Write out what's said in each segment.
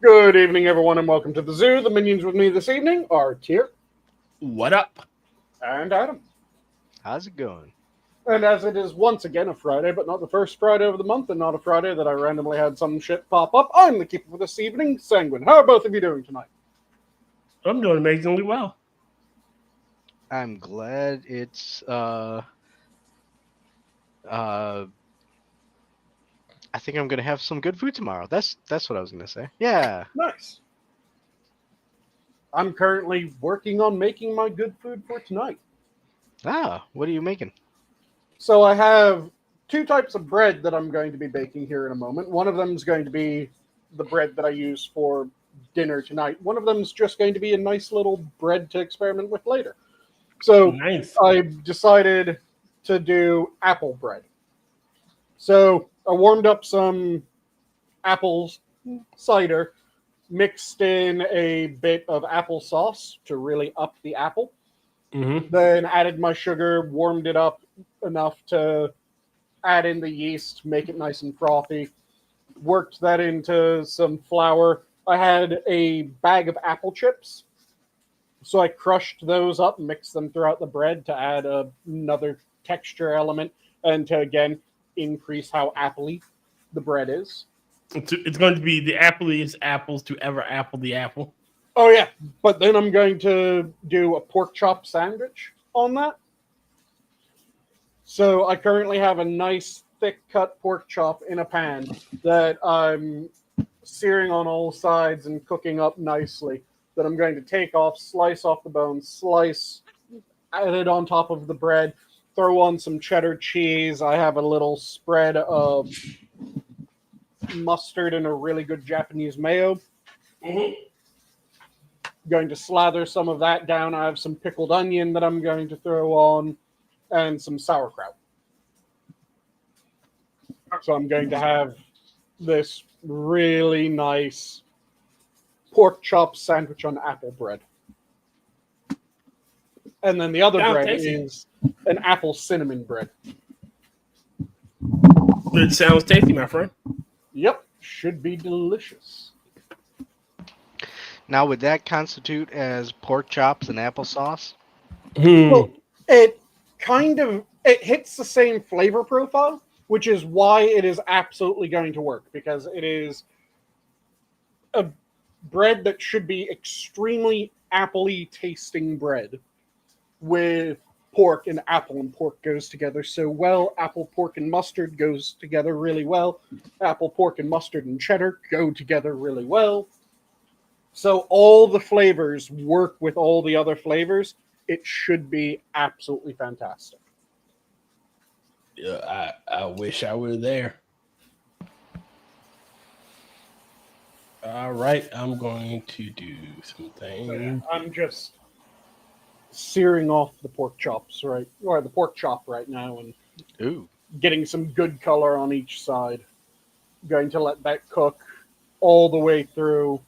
Good evening, everyone, and welcome to the zoo. The minions with me this evening are Tyr What up? and Adam. How's it going? And as it is once again a Friday, but not the first Friday of the month, and not a Friday that I randomly had some shit pop up, I'm the keeper for this evening, Sanguine. How are both of you doing tonight? I'm doing amazingly well. I'm glad it's I think I'm gonna have some good food tomorrow. That's what I was gonna say. Yeah. Nice. I'm currently working on making my good food for tonight. What are you making? So I have two types of bread that I'm going to be baking here in a moment. One of them is going to be the bread that I use for dinner tonight. One of them is just going to be a nice little bread to experiment with later. So Nice. I decided to do apple bread. So I warmed up some apple cider, mixed in a bit of applesauce to really up the apple. Mm-hmm. Then added my sugar, warmed it up enough to add in the yeast, make it nice and frothy. Worked that into some flour. I had a bag of apple chips, so I crushed those up, mixed them throughout the bread to add another texture element and to, again, increase how appley the bread is. It's going to be the appleiest apples to ever apple the apple. Oh, yeah, but then I'm going to do a pork chop sandwich on that. So I currently have a nice thick cut pork chop in a pan that I'm searing on all sides and cooking up nicely. That I'm going to take off, slice off the bone, add it on top of the bread, throw on some cheddar cheese. I have a little spread of mustard and a really good Japanese mayo. Mm-hmm. Going to slather some of that down. I have some pickled onion that I'm going to throw on and some sauerkraut. So I'm going to have this really nice pork chop sandwich on apple bread. And then the other bread is an apple cinnamon bread. It sounds tasty, my friend. Yep, should be delicious. Now, would that constitute as pork chops and applesauce? Well, it hits the same flavor profile, which is why it is absolutely going to work, because it is a bread that should be extremely appley tasting bread with pork, and apple and pork goes together so well. Apple, pork, and mustard goes together really well. Apple, pork, and mustard and cheddar go together really well. So all the flavors work with all the other flavors. It should be absolutely fantastic. Yeah, I wish I were there. All right, I'm going to do something. So yeah, I'm just searing off the pork chops the pork chop right now, and getting some good color on each side. Going to let that cook all the way through,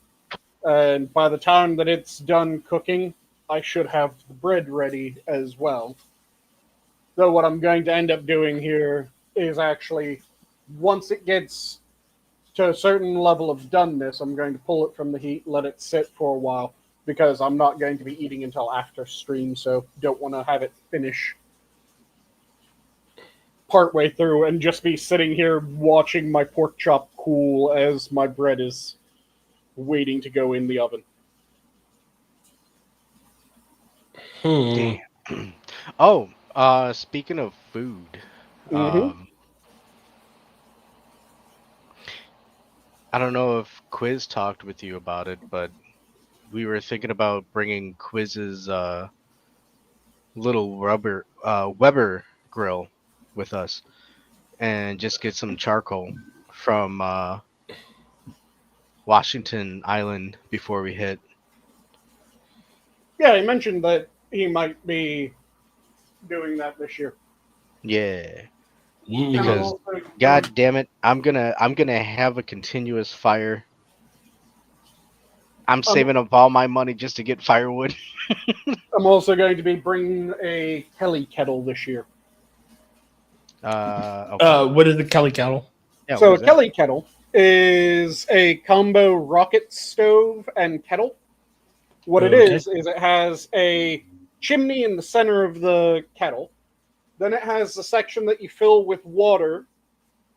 and by the time that it's done cooking, I should have the bread ready as well. Though what I'm going to end up doing here is actually, once it gets to a certain level of doneness, I'm going to pull it from the heat, let it sit for a while, because I'm not going to be eating until after stream, so don't want to have it finish partway through and just be sitting here watching my pork chop cool as my bread is waiting to go in the oven. Damn. Speaking of food, I don't know if Quiz talked with you about it, but we were thinking about bringing Quiz's little Weber grill with us and just get some charcoal from Washington Island before we hit. Yeah, he mentioned that he might be doing that this year. Yeah. Mm. Because God damn it, I'm gonna have a continuous fire. I'm saving up all my money just to get firewood. I'm also going to be bringing a Kelly kettle this year. Okay. What is the Kelly kettle? Yeah, So what a is Kelly kettle is a combo rocket stove and kettle. What it Okay. is it has a chimney in the center of the kettle. Then it has a section that you fill with water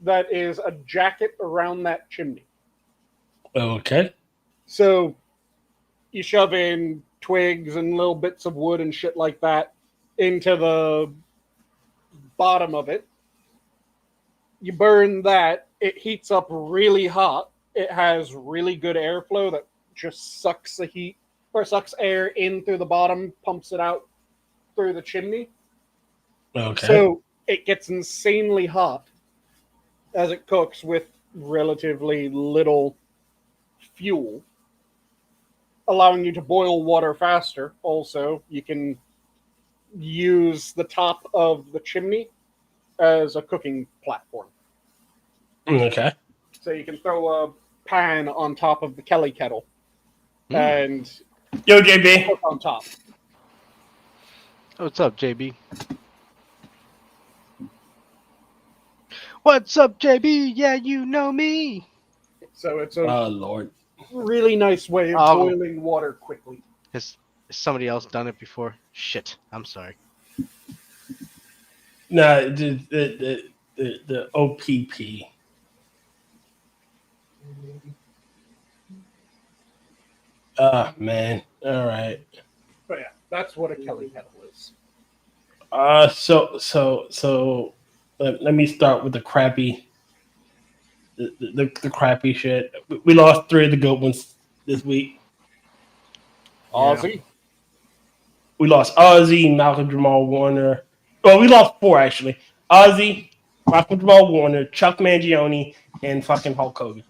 that is a jacket around that chimney. Okay. So you shove in twigs and little bits of wood and shit like that into the bottom of it. You burn that, it heats up really hot. It has really good airflow that just sucks the heat or sucks air in through the bottom, pumps it out through the chimney. Okay. So it gets insanely hot as it cooks with relatively little fuel, allowing you to boil water faster. Also, you can use the top of the chimney as a cooking platform. Okay. So you can throw a pan on top of the Kelly kettle and Yo, JB. cook on top. What's up, JB? What's up, JB? Yeah, you know me. So it's a Lord. really nice way of boiling water quickly. Has somebody else done it before? Shit, I'm sorry. No, the OPP. Man. All right. But yeah, that's what a Kelly kettle is. So let me start with the crappy the crappy shit. We lost 3 of the good ones this week. Ozzy? Yeah. We lost Ozzy, Malcolm Jamal Warner. Well, we lost 4 actually. Ozzy, Malcolm Jamal Warner, Chuck Mangione, and fucking Hulk Hogan.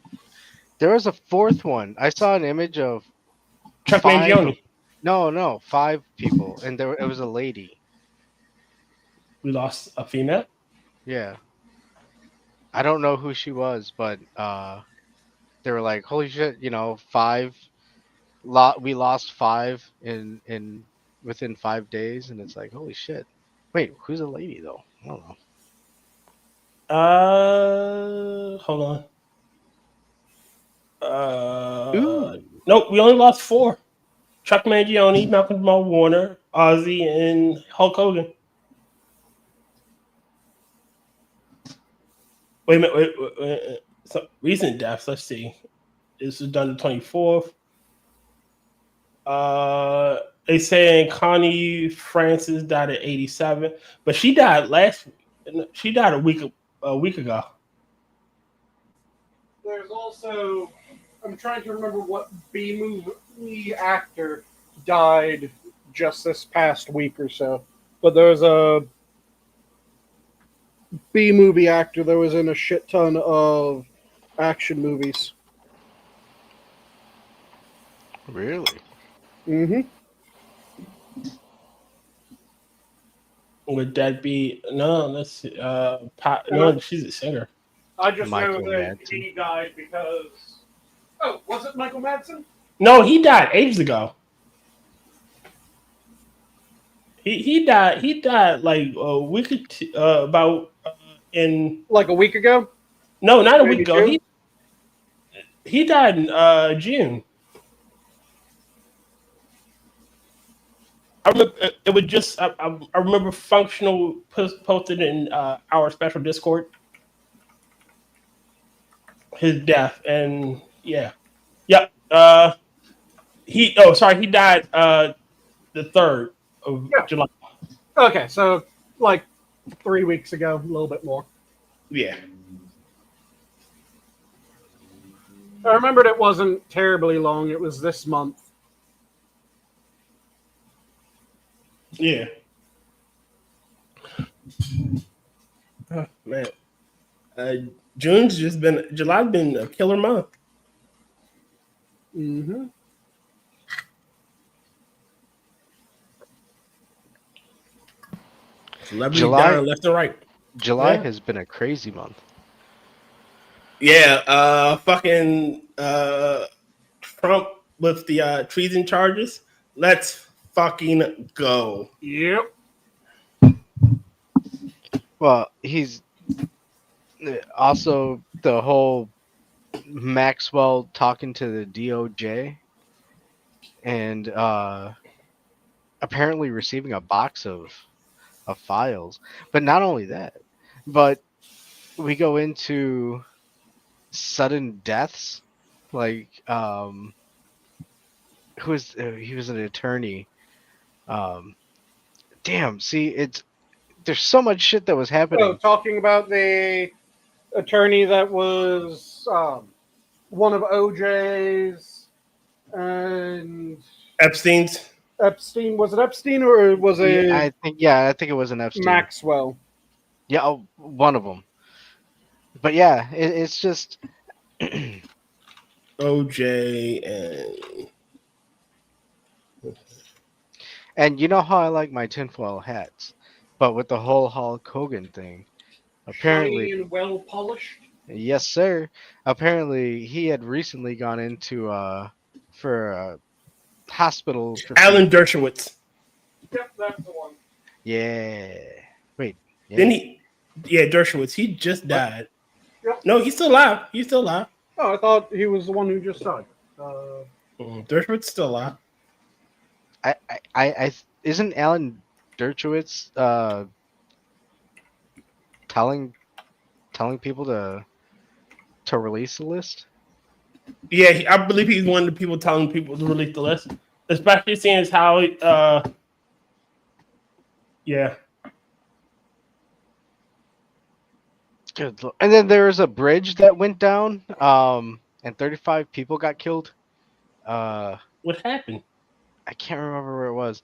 There was a 4th one. I saw an image of Chuck 5. Mangione. No, 5 people, and it was a lady. We lost a female. Yeah. I don't know who she was, but they were like, "Holy shit!" 5. We lost 5 in within 5 days, and it's like, "Holy shit!" Wait, who's a lady though? I don't know. Hold on. Ooh. Nope, we only lost 4. Chuck Mangione, Malcolm Jamal Warner, Ozzy, and Hulk Hogan. Wait a minute. Wait. So, recent deaths. Let's see. This was done the 24th. They saying Connie Francis died at 87, but she died She died a week ago. There's also, I'm trying to remember what B movie actor died just this past week or so. But there's a B movie actor that was in a shit ton of action movies. Really? Mm-hmm. Would that be no? Let's see. She's a singer. I just Michael know that Madsen. he died because. Oh, was it Michael Madsen? No, he died ages ago. He died. He died like a week about in Like a week ago? no, not a week Maybe ago. June? He died in June. I remember it was just I remember Functional posted in our special Discord his death, and yeah. He died the 3rd of July. Okay, so like 3 weeks ago, a little bit more. Yeah. I remembered it wasn't terribly long. It was this month. Yeah. Oh, man. July's been a killer month. Mm-hmm. Celebrity down left and right. July has been a crazy month. Yeah, fucking Trump with the treason charges. Let's fucking go. Yep. Well, he's also the whole Maxwell talking to the DOJ and apparently receiving a box of files. But not only that, but we go into sudden deaths. Like he was an attorney. Um, damn, see, there's so much shit that was Oh, happening. talking about the attorney that was one of OJ's and Epstein's. Epstein. Was it Epstein or was it I think it was an Epstein. Maxwell? Yeah, one of them. But yeah, it's just OJ and and you know how I like my tinfoil hats, but with the whole Hulk Hogan thing, apparently, Shiny and well polished. yes, sir. Apparently, he had recently gone into for a hospital. Alan Dershowitz. Yep, that's the one. Yeah. Wait. Yeah. Then Dershowitz. He just died. Yep. No, he's still alive. He's still alive. Oh, I thought he was the one who just died. Dershowitz still alive. I isn't Alan Dershowitz telling people to release the list? Yeah, I believe he's one of the people telling people to release the list, especially seeing as how yeah. Good. And then there was a bridge that went down, and 35 people got killed. What happened? I can't remember where it was.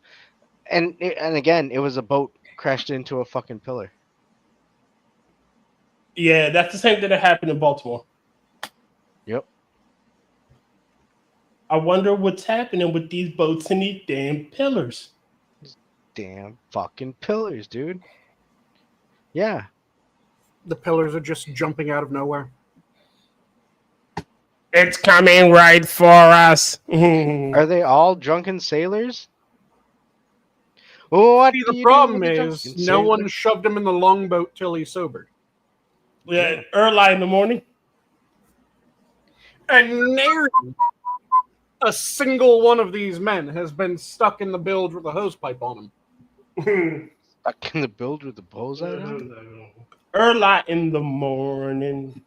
And again, it was a boat crashed into a fucking pillar. Yeah, that's the same thing that happened in Baltimore. Yep. I wonder what's happening with these boats and these damn pillars. Damn fucking pillars, dude. Yeah. The pillars are just jumping out of nowhere. It's coming right for us. Are they all drunken sailors? What See, do the you problem do with a is drunken no sailor? one shoved him in the longboat till he's sobered. Yeah, early in the morning. And nary a single one of these men has been stuck in the bilge with a hosepipe on him. Stuck in the build with the bows on him? Early in the morning.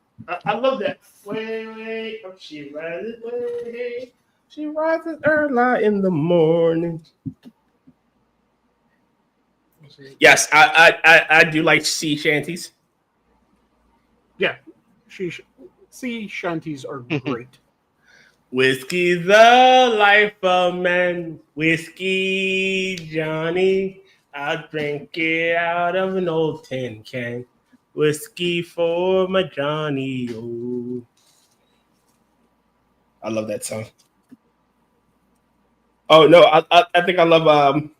I love that. Wait, up she rises. Wait, she rises early in the morning. Yes, I do like sea shanties. Yeah, sea shanties are great. Whiskey's the life of man. Whiskey, Johnny. I drink it out of an old tin can. Whiskey for my Johnny. Oh, I love that song. Oh no, I think I love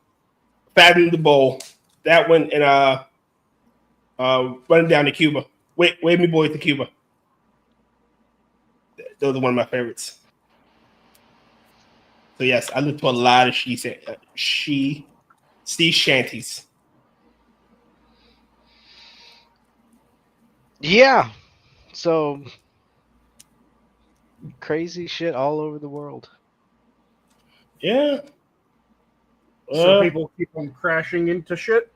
Fathom the Bowl. That one and Running Down to Cuba. Wave Me Boys to Cuba. Those are one of my favorites. So yes, I listen to a lot of sea shanties. Yeah. So crazy shit all over the world. Yeah. So people keep on crashing into shit.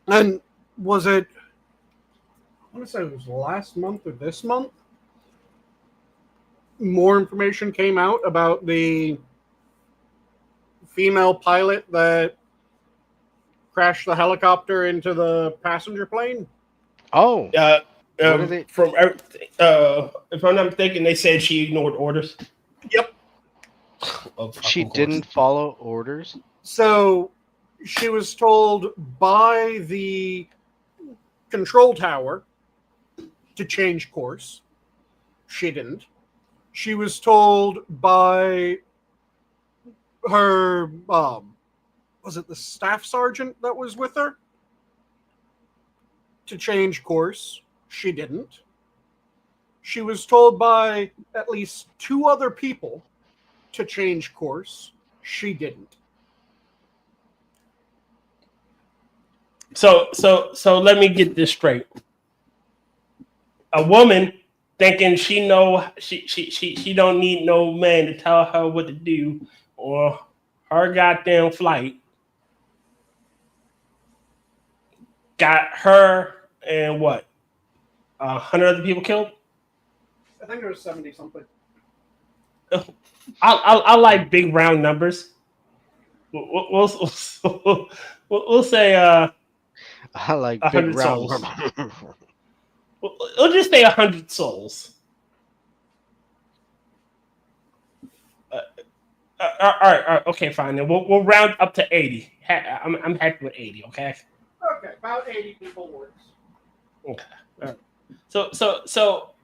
And was it, I want to say it was last month or this month? More information came out about the female pilot that crashed the helicopter into the passenger plane. Oh. From if I'm not mistaken, they said she ignored orders. Yep. She didn't follow orders? So she was told by the control tower to change course. She didn't. She was told by her, was it the staff sergeant that was with her, to change course. She didn't. She was told by at least 2 other people to change course. She didn't. So let me get this straight. A woman thinking she don't need no man to tell her what to do or her goddamn flight. Got her and what? 100 other people killed? I think it was 70 something. I like big round numbers. We'll say I like big 100 round. souls. We'll just say 100 souls. All right, okay, fine. Then we'll round up to 80. I'm happy with 80. Okay. Okay, about 80 people works. Okay. All right. So,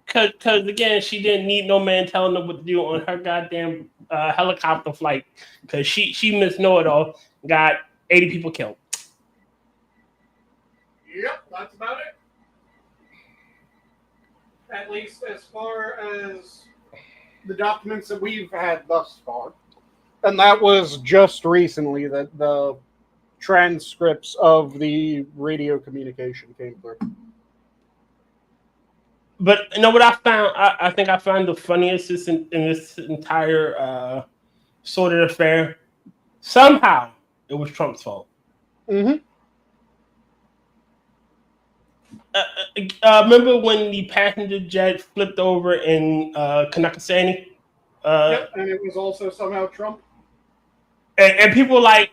because again, she didn't need no man telling her what to do on her goddamn helicopter flight. Because she missed know it all. Got 80 people killed. Yep, that's about it. At least as far as the documents that we've had thus far. And that was just recently that the transcripts of the radio communication came through. But you know what I found? I think I found the funniest in this entire sort of affair. Somehow it was Trump's fault. Mm-hmm. Remember when the passenger jet flipped over in Kanakasani? Yep, and it was also somehow Trump. And people were like,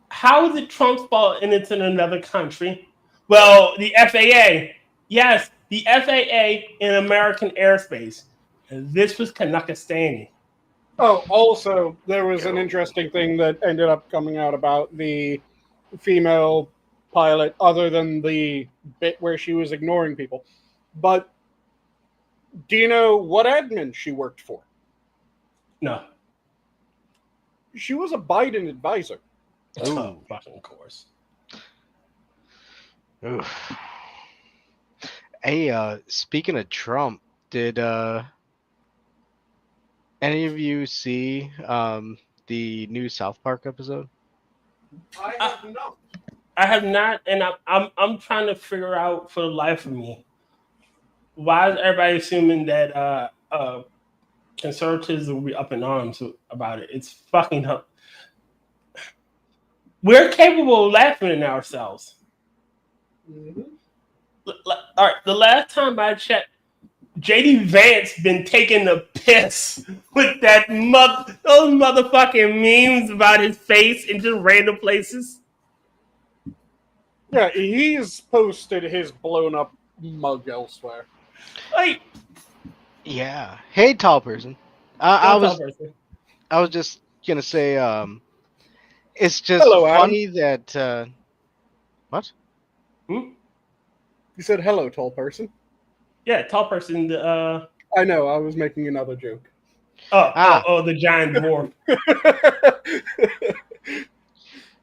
how is it Trump's fault and it's in another country? Well, the FAA. Yes, the FAA in American airspace. And this was Kanakasani. Oh, also, there was an interesting thing that ended up coming out about the female pilot, other than the bit where she was ignoring people. But do you know what admin she worked for? No. She was a Biden advisor. Oh, fucking course. Oof. Hey, speaking of Trump, did any of you see the new South Park episode? I have not. I have not, and I'm trying to figure out for the life of me, why is everybody assuming that conservatives will be up in arms about it? It's fucking up. We're capable of laughing at ourselves. Mm-hmm. All right, the last time I checked, JD Vance been taking the piss with those motherfucking memes about his face in just random places. Yeah, he's posted his blown up mug elsewhere. Like, yeah. Hey, tall person. I was just gonna say, it's just hello, funny that. What? You said hello, tall person. Yeah, tall person. I know. I was making another joke. The giant dwarf.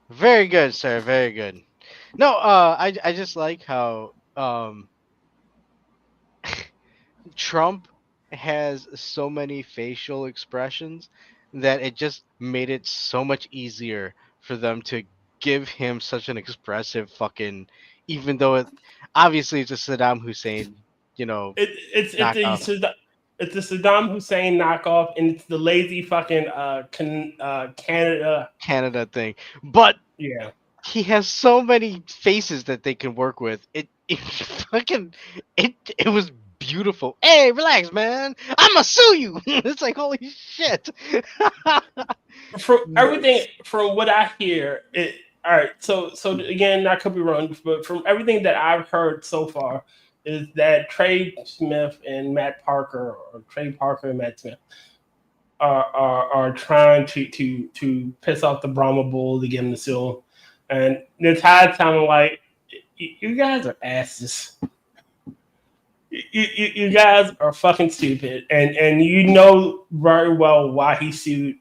Very good, sir. Very good. No, I just like how Trump has so many facial expressions that it just made it so much easier for them to give him such an expressive fucking, even though obviously it's a Saddam Hussein, it's the Saddam Hussein knockoff, and it's the lazy fucking Canada thing, but yeah. He has so many faces that they can work with. It was beautiful. Hey, relax, man. I'ma sue you. It's like, holy shit. From everything, from what I hear, all right. So again, I could be wrong, but from everything that I've heard so far, is that Trey Smith and Matt Parker, or Trey Parker and Matt Smith, are trying to piss off the Brahma Bull to get him to sue. And the entire time, I'm like, you guys are asses. You guys are fucking stupid, and you know very well why he sued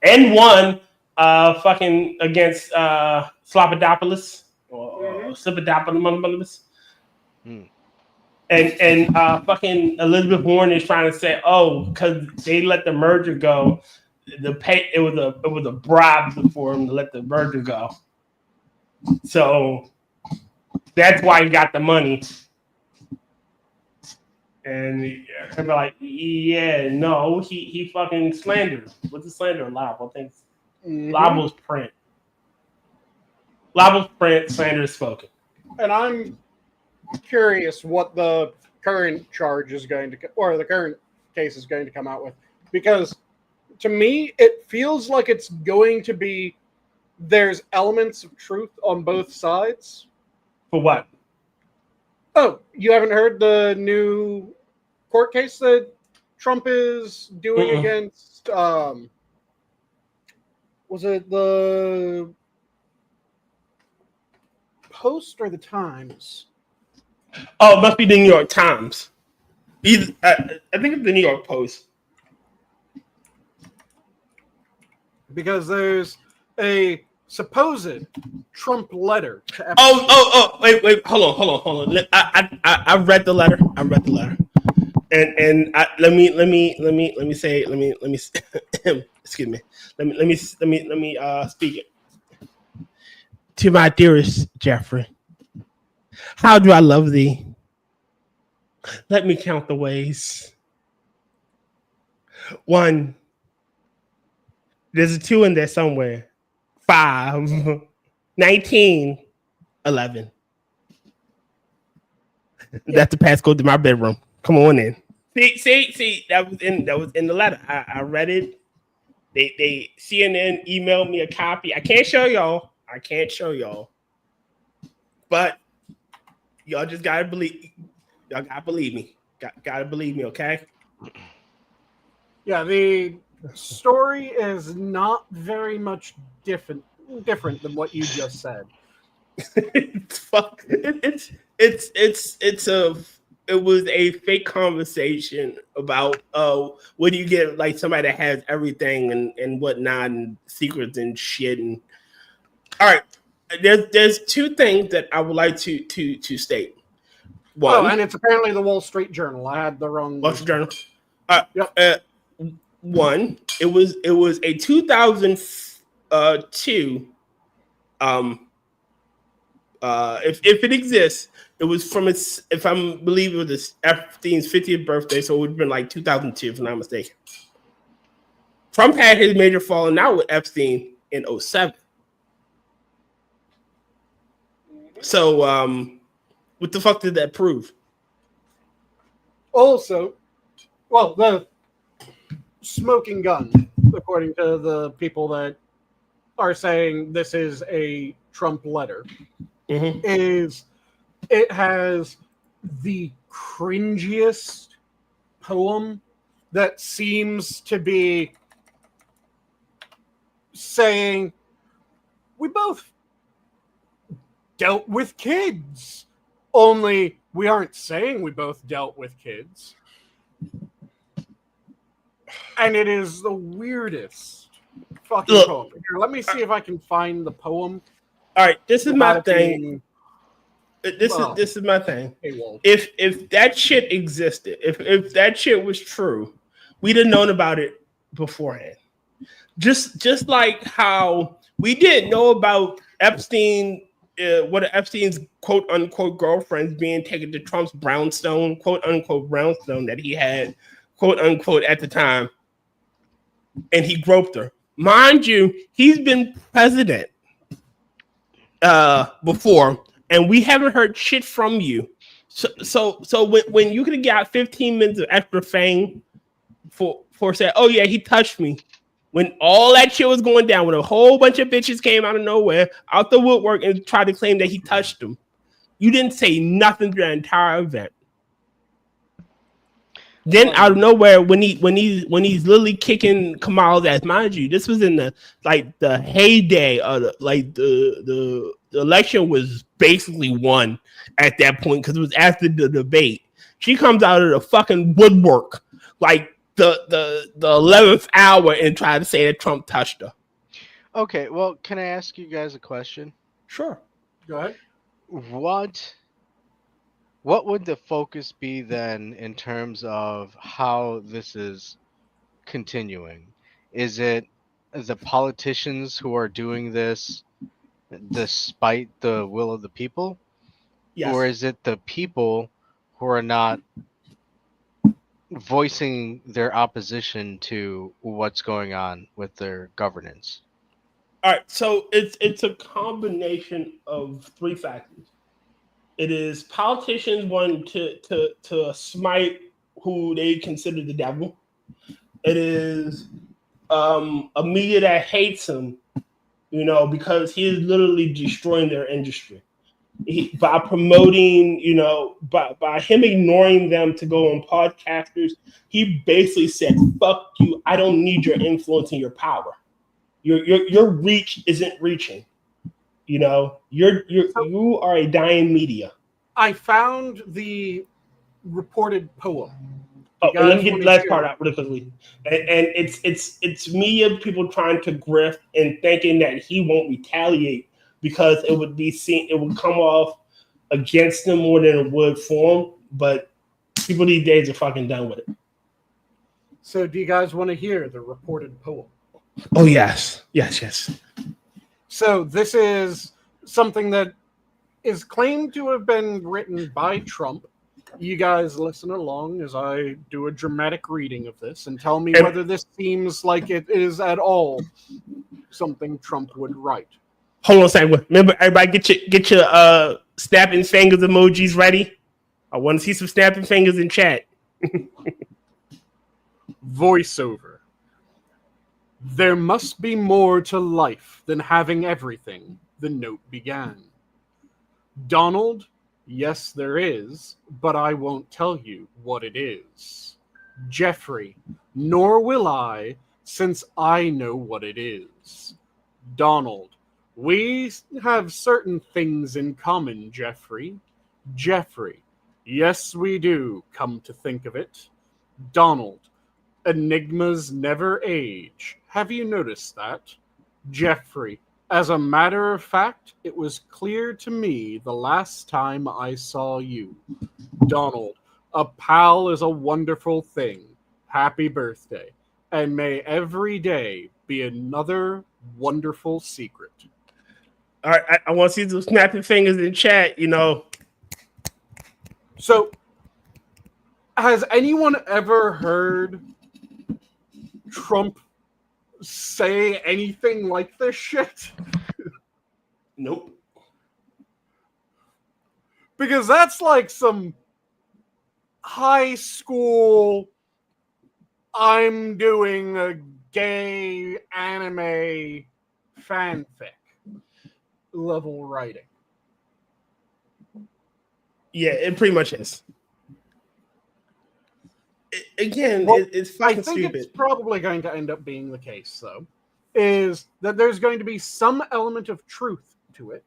and won fucking against Slappadopoulos or Slippadopoulos. And fucking Elizabeth Warren is trying to say, oh, because they let the merger go, it was a bribe for him to let the merger go. So that's why he got the money. And they're like, yeah, no, he fucking slandered. What's the slander? Libel. I think libel's print. Libel's print, slander is spoken. And I'm curious what the current charge is going to, or the current case is going to come out with, because to me it feels like it's going to be there's elements of truth on both sides. For what? Oh, you haven't heard the new court case that Trump is doing against was it the Post or the Times? Oh, it must be the New York Times. I think it's the New York Post. Because there's a supposed Trump letter to wait, hold on. I read the letter. And let me say excuse me. Let me speak it. To my dearest Jeffrey, how do I love thee? Let me count the ways. 1, there's a 2 in there somewhere. 5, 19, 11. That's the passcode to my bedroom. Come on in. See, that was in the letter. I read it. They CNN emailed me a copy. I can't show y'all. But y'all just gotta believe. Y'all gotta believe me. Gotta believe me, okay? Yeah, the story is not very much different than what you just said. It was a fake conversation about what do you get, like somebody that has everything and whatnot and secrets and shit. And all right, there's 2 things that I would like to state. 1, and it's apparently the Wall Street Journal. I had the wrong Wall Street Journal. Yep. 1, it was a 2002 if it exists, it was from its, if I believe it was Epstein's 50th birthday, so it would have been like 2002, if I'm not mistaken. Trump had his major falling out with Epstein in 2007. So, what the fuck did that prove? Also, well, the smoking gun, according to the people that are saying this is a Trump letter, is it has the cringiest poem that seems to be saying we both dealt with kids, only we aren't saying we both dealt with kids. And it is the weirdest fucking poem. Here, let me see if I can find the poem. All right, this is my thing. This is my thing. If that shit existed, if that shit was true, we'd have known about it beforehand. Just like how we didn't know about Epstein, one of Epstein's quote unquote girlfriends being taken to Trump's brownstone, quote unquote brownstone that he had, quote unquote, at the time, and he groped her. Mind you, he's been president before, and we haven't heard shit from you. So when you could have got 15 minutes of extra fame for saying, oh yeah, he touched me, when all that shit was going down, when a whole bunch of bitches came out of nowhere, out the woodwork, and tried to claim that he touched them, you didn't say nothing through the entire event. Then out of nowhere, when he's literally kicking Kamal's ass, mind you, this was in the heyday of the election was basically won at that point because it was after the debate. She comes out of the fucking woodwork like the 11th hour and try to say that Trump touched her. Okay, well, can I ask you guys a question? Sure. Go ahead. What would the focus be then in terms of how this is continuing? Is it the politicians who are doing this despite the will of the people? Yes. Or is it the people who are not voicing their opposition to what's going on with their governance. All right, so it's a combination of three factors. It is politicians wanting to smite who they consider the devil. It is a media that hates him, because he is literally destroying their industry. By promoting, by him ignoring them to go on podcasters, he basically said, "Fuck you! I don't need your influence and your power. Your reach isn't reaching. You are a dying media." I found the reported poem. Oh, and let me get the last part out really quickly. And it's media people trying to grift and thinking that he won't retaliate because it would come off against them more than it would for him. But people these days are fucking done with it. So do you guys want to hear the reported poem? Oh, yes. Yes. So this is something that is claimed to have been written by Trump. You guys listen along as I do a dramatic reading of this and tell me whether this seems like it is at all something Trump would write. Hold on a second. Remember, everybody get your snapping fingers emojis ready. I want to see some snapping fingers in chat. Voiceover. There must be more to life than having everything, the note began. Donald, yes, there is, but I won't tell you what it is. Jeffrey, nor will I, since I know what it is. Donald, we have certain things in common, Jeffrey. Jeffrey, yes, we do, come to think of it. Donald, enigmas never age. Have you noticed that? Jeffrey, as a matter of fact, it was clear to me the last time I saw you. Donald, a pal is a wonderful thing. Happy birthday. And may every day be another wonderful secret. All right, I want to see those snapping fingers in chat, So, has anyone ever heard Trump say anything like this shit? Nope. Because that's like some high school, I'm doing a gay anime fanfic level writing. Yeah, it pretty much is. It's fucking stupid. I think it's probably going to end up being the case, though, is that there's going to be some element of truth to it,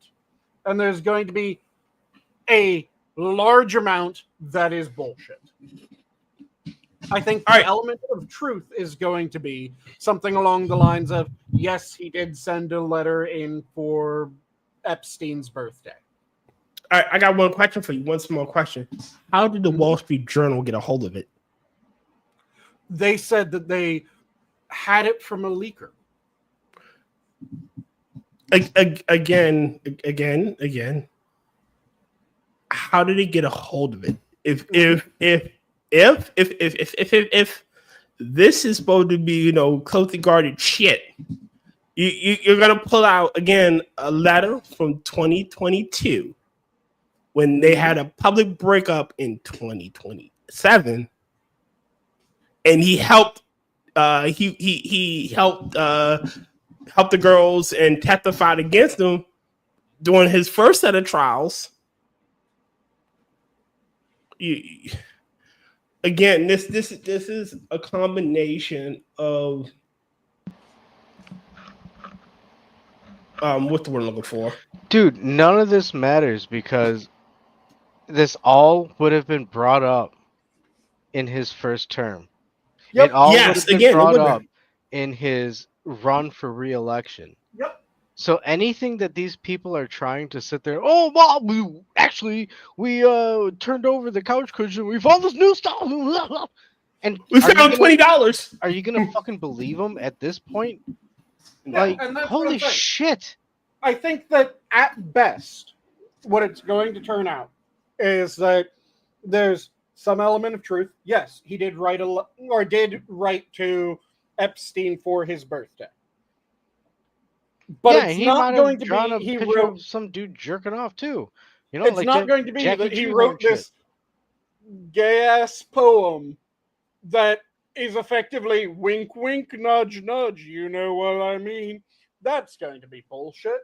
and there's going to be a large amount that is bullshit. I think the element of truth is going to be something along the lines of, yes, he did send a letter in for Epstein's birthday. All right, I got one question for you. One small question. How did the Wall Street Journal get a hold of it? They said that they had it from a leaker. Again. How did they get a hold of it? If this is supposed to be, closely guarded shit, you're gonna pull out again a letter from 2022 when they had a public breakup in 2027. And he helped. He helped the girls and testified against them during his first set of trials. Again, this is a combination of what's the word I'm looking for? Dude, none of this matters because this all would have been brought up in his first term. Yep. It all would have been brought up in his run for re-election. Yep. So anything that these people are trying to sit there, oh, well, we turned over the couch cushion, we found this new stuff, and we found $20. Are you gonna fucking believe them at this point? Yeah, like, holy shit! I think that at best, what it's going to turn out is that there's some element of truth. Yes, he did write did write to Epstein for his birthday. But Yeah, it's he not might have going to drawn be a he picture wrote. of some dude jerking off too. You know, It's like not going to be Jackie that he Treehorn wrote shit. this gay ass poem that is effectively wink, wink, nudge, nudge. You know what I mean? That's going to be bullshit.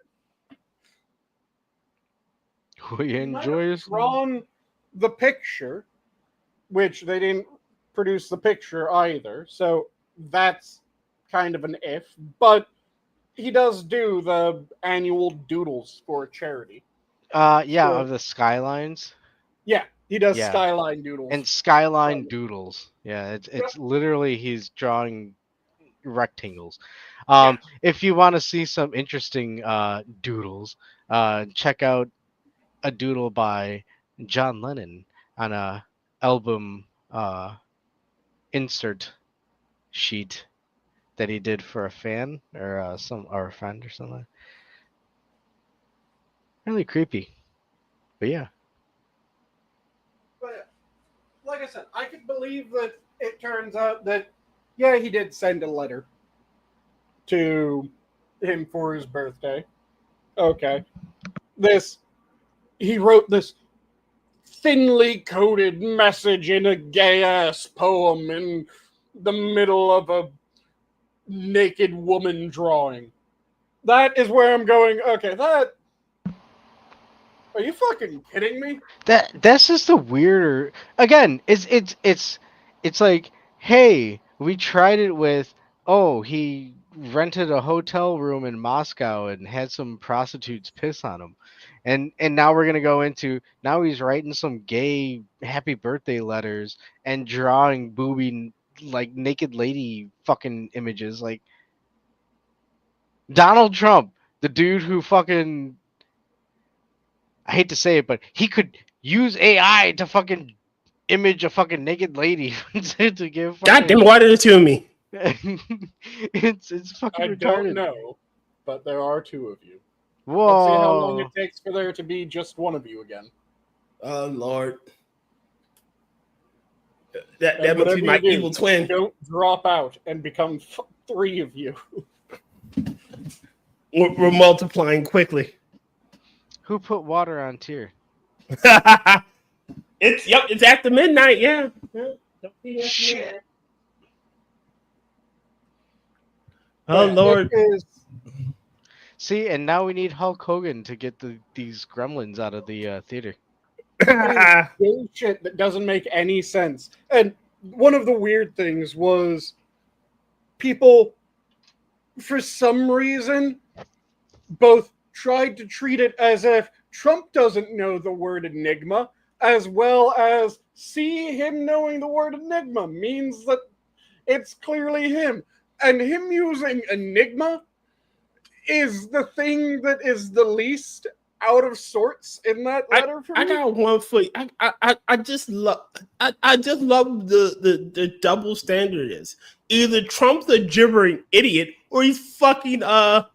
We enjoy drawn the picture, which they didn't produce the picture either. So that's kind of an if. But he does do the annual doodles for charity. Yeah, So, of the skylines. Yeah, he does Yeah. skyline doodles. And skyline doodles. Yeah, it's literally he's drawing rectangles. If you want to see some interesting doodles, check out a doodle by John Lennon on a album insert sheet that he did for a fan or a friend or something. Really creepy, but yeah. But like I said, I could believe that it turns out that yeah, he did send a letter to him for his birthday. Okay. He wrote this thinly coded message in a gay ass poem in the middle of a naked woman drawing. That is where I'm going. Okay, that. Are you fucking kidding me? That's just the weirder. Again, it's like, hey, we tried it with, oh, he rented a hotel room in Moscow and had some prostitutes piss on him. And now we're gonna go into, now he's writing some gay happy birthday letters and drawing booby like naked lady fucking images, like Donald Trump, the dude who fucking, I hate to say it, but he could use AI to fucking image a fucking naked lady to give God damn, fucking. why did it to me? It's fucking I retarded. don't know, but there are two of you. Whoa! Let's see how long it takes for there to be just one of you again. Oh Lord, that must be my evil twin. Don't drop out and become three of you. We're multiplying quickly. Who put water on tier? It's after midnight. Yeah. Shit. Oh Lord. See, and now we need Hulk Hogan to get these gremlins out of the theater. Bullshit that doesn't make any sense. And one of the weird things was people, for some reason, both tried to treat it as if Trump doesn't know the word enigma, as well as see him knowing the word enigma means that it's clearly him. And him using enigma is the thing that is the least out of sorts in that letter for me. I got one for you. I just love the double standard is either Trump's a gibbering idiot or he's fucking an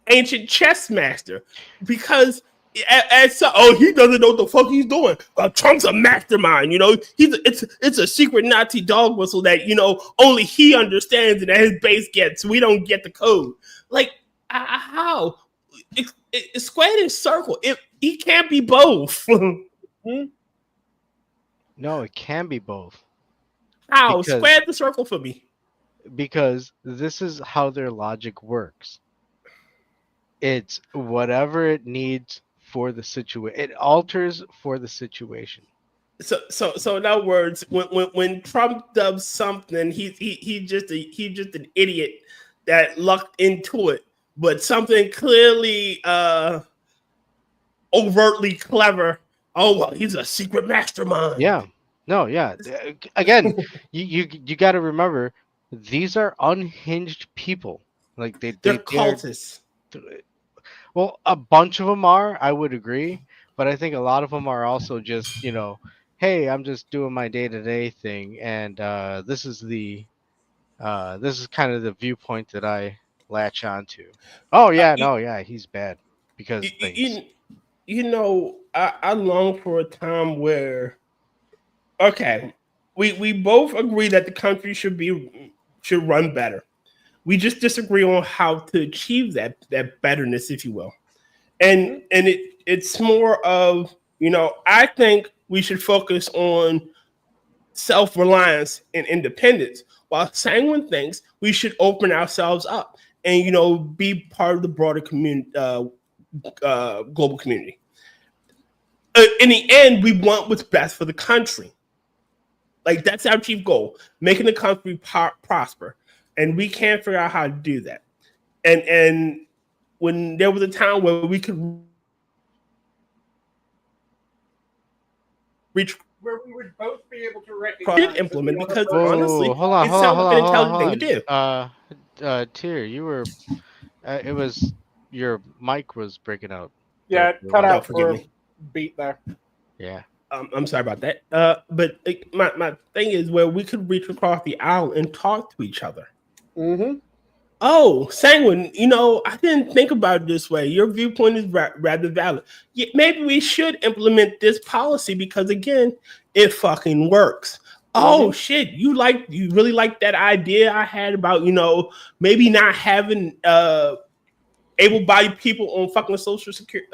ancient chess master, because he doesn't know what the fuck he's doing. Trump's a mastermind, you know. It's a secret Nazi dog whistle that, you know, only he understands and that his base gets. We don't get the code. Like, how? It's squared and circle. He can't be both. No, it can be both. How? Square the circle for me. Because this is how their logic works. It's whatever it needs for the situation. It alters for the situation. So in other words, when Trump does something, he's just an idiot that lucked into it. But something clearly overtly clever. Oh well, he's a secret mastermind. Yeah. No, yeah. Again, you got to remember, these are unhinged people. Like they're cultists. Well, a bunch of them are, I would agree, but I think a lot of them are also just, you know, hey, I'm just doing my day-to-day thing, and this is kind of the viewpoint that I latch onto. Oh yeah, he's bad because things. You know, I long for a time where Okay, we both agree that the country should run better. We just disagree on how to achieve that betterness, if you will. And it's more of, I think we should focus on self-reliance and independence, while Sanguine thinks we should open ourselves up and be part of the broader community, global community. In the end, we want what's best for the country. Like, that's our chief goal, making the country prosper, and we can't figure out how to do that. And when there was a time where we could reach, where we would both be able to recognize implement, because Whoa, honestly, hold on, it hold on, sounds hold like an on, hold on, intelligent thing hold to do. on. Tyr, you were, it was your mic was breaking out. Yeah, There cut was- out forgive for me. a beat there. Yeah. I'm sorry about that. But my thing is where we could reach across the aisle and talk to each other. Mm-hmm. Oh, Sanguine, I didn't think about it this way. Your viewpoint is rather valid. Yeah, maybe we should implement this policy because, again, it fucking works. Oh shit, you really like that idea I had about, maybe not having able-bodied people on fucking social security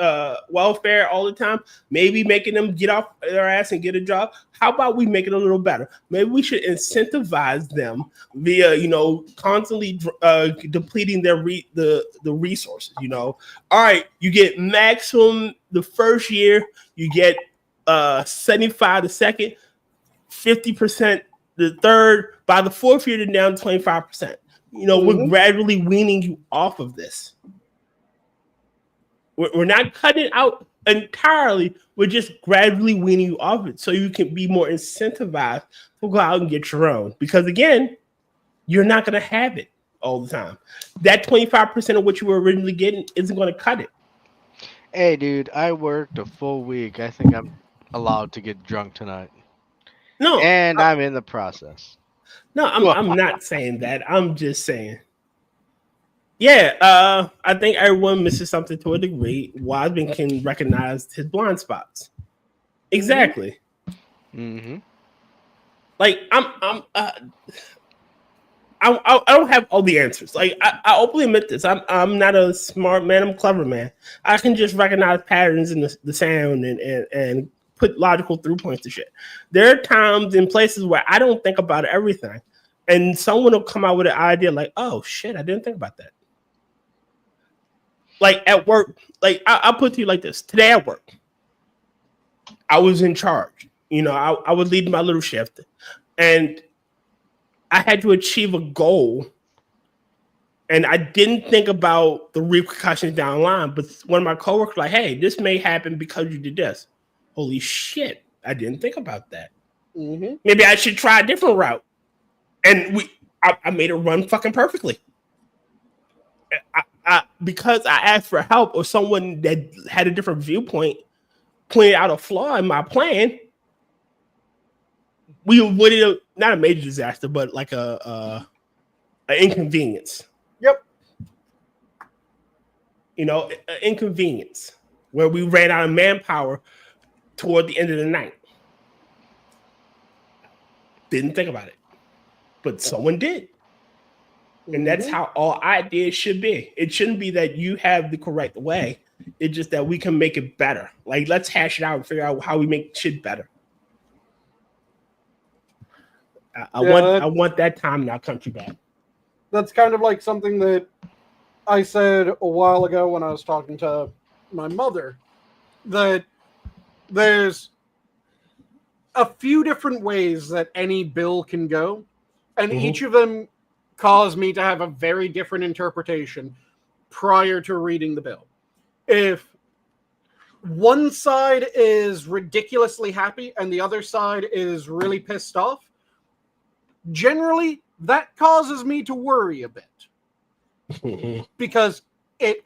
welfare all the time, maybe making them get off their ass and get a job. How about we make it a little better? Maybe we should incentivize them via constantly depleting the resources. All right, you get maximum the first year, you get 75 the second, 50% the third. By the fourth year, they're down 25%. We're gradually weaning you off of this. We're not cutting it out entirely. We're just gradually weaning you off it so you can be more incentivized to go out and get your own. Because, again, you're not going to have it all the time. That 25% of what you were originally getting isn't going to cut it. Hey, dude, I worked a full week. I think I'm allowed to get drunk tonight. No, And I'm in the process. No, I'm not saying that. I'm just saying. Yeah, I think everyone misses something to a degree. Wiseman can recognize his blind spots. Exactly. Mm-hmm. Like I don't have all the answers. Like I openly admit this. I'm not a smart man. I'm a clever man. I can just recognize patterns in the sound and put logical through points to shit. There are times and places where I don't think about everything, and someone will come out with an idea like, "Oh shit, I didn't think about that." Like at work, like I'll put it to you like this. Today at work, I was in charge. I was leading my little shift, and I had to achieve a goal. And I didn't think about the repercussions down the line. But one of my coworkers like, "Hey, this may happen because you did this." Holy shit! I didn't think about that. Mm-hmm. Maybe I should try a different route. And I made it run fucking perfectly. Because I asked for help, or someone that had a different viewpoint pointed out a flaw in my plan, we avoided not a major disaster, but like an inconvenience. Yep. An inconvenience where we ran out of manpower toward the end of the night. Didn't think about it, but someone did. And that's how all ideas should be. It shouldn't be that you have the correct way. It's just that we can make it better. Like, let's hash it out and figure out how we make shit better. I want that time in our country back. That's kind of like something that I said a while ago when I was talking to my mother, that there's a few different ways that any bill can go, and each of them caused me to have a very different interpretation prior to reading the bill. If one side is ridiculously happy and the other side is really pissed off, generally that causes me to worry a bit. Because it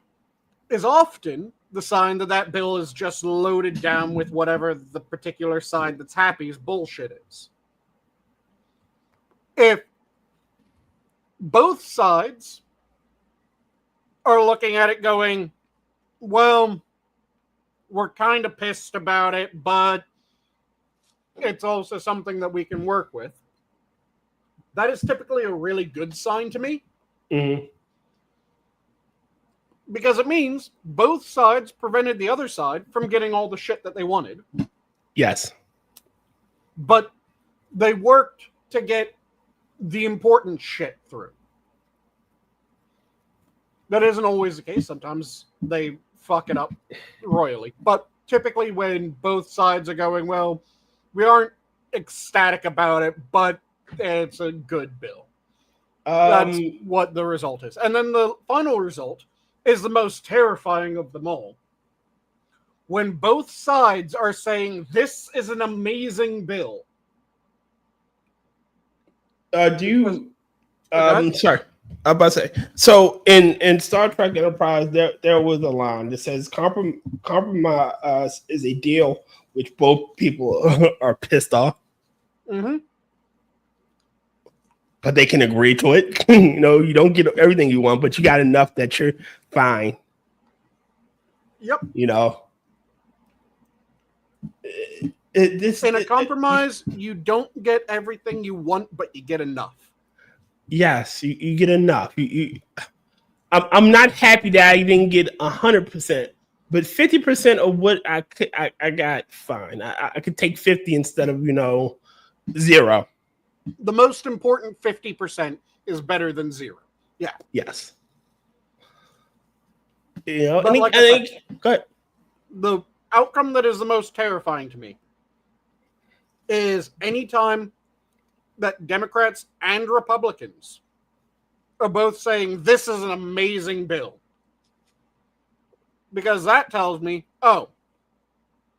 is often the sign that bill is just loaded down with whatever the particular side that's happy's bullshit is. If both sides are looking at it going, well, we're kind of pissed about it, but it's also something that we can work with. That is typically a really good sign to me. Mm-hmm. Because it means both sides prevented the other side from getting all the shit that they wanted. Yes. But they worked to get the important shit through. That isn't always the case. Sometimes they fuck it up royally. But typically when both sides are going, well, we aren't ecstatic about it, but it's a good bill. That's what the result is. And then the final result is the most terrifying of them all. When both sides are saying, this is an amazing bill. Sorry. I'm about to say. So in Star Trek Enterprise, there was a line that says compromise is a deal which both people are pissed off. Mm-hmm. But they can agree to it. You don't get everything you want, but you got enough that you're fine. Yep. In a compromise, you don't get everything you want, but you get enough. Yes, you get enough. I'm not happy that I didn't get 100%, but 50% of what I got, fine. I could take 50 instead of 0. The most important 50% is better than 0. Yeah. Yes. But go ahead. The outcome that is the most terrifying to me is anytime that Democrats and Republicans are both saying this is an amazing bill. Because that tells me,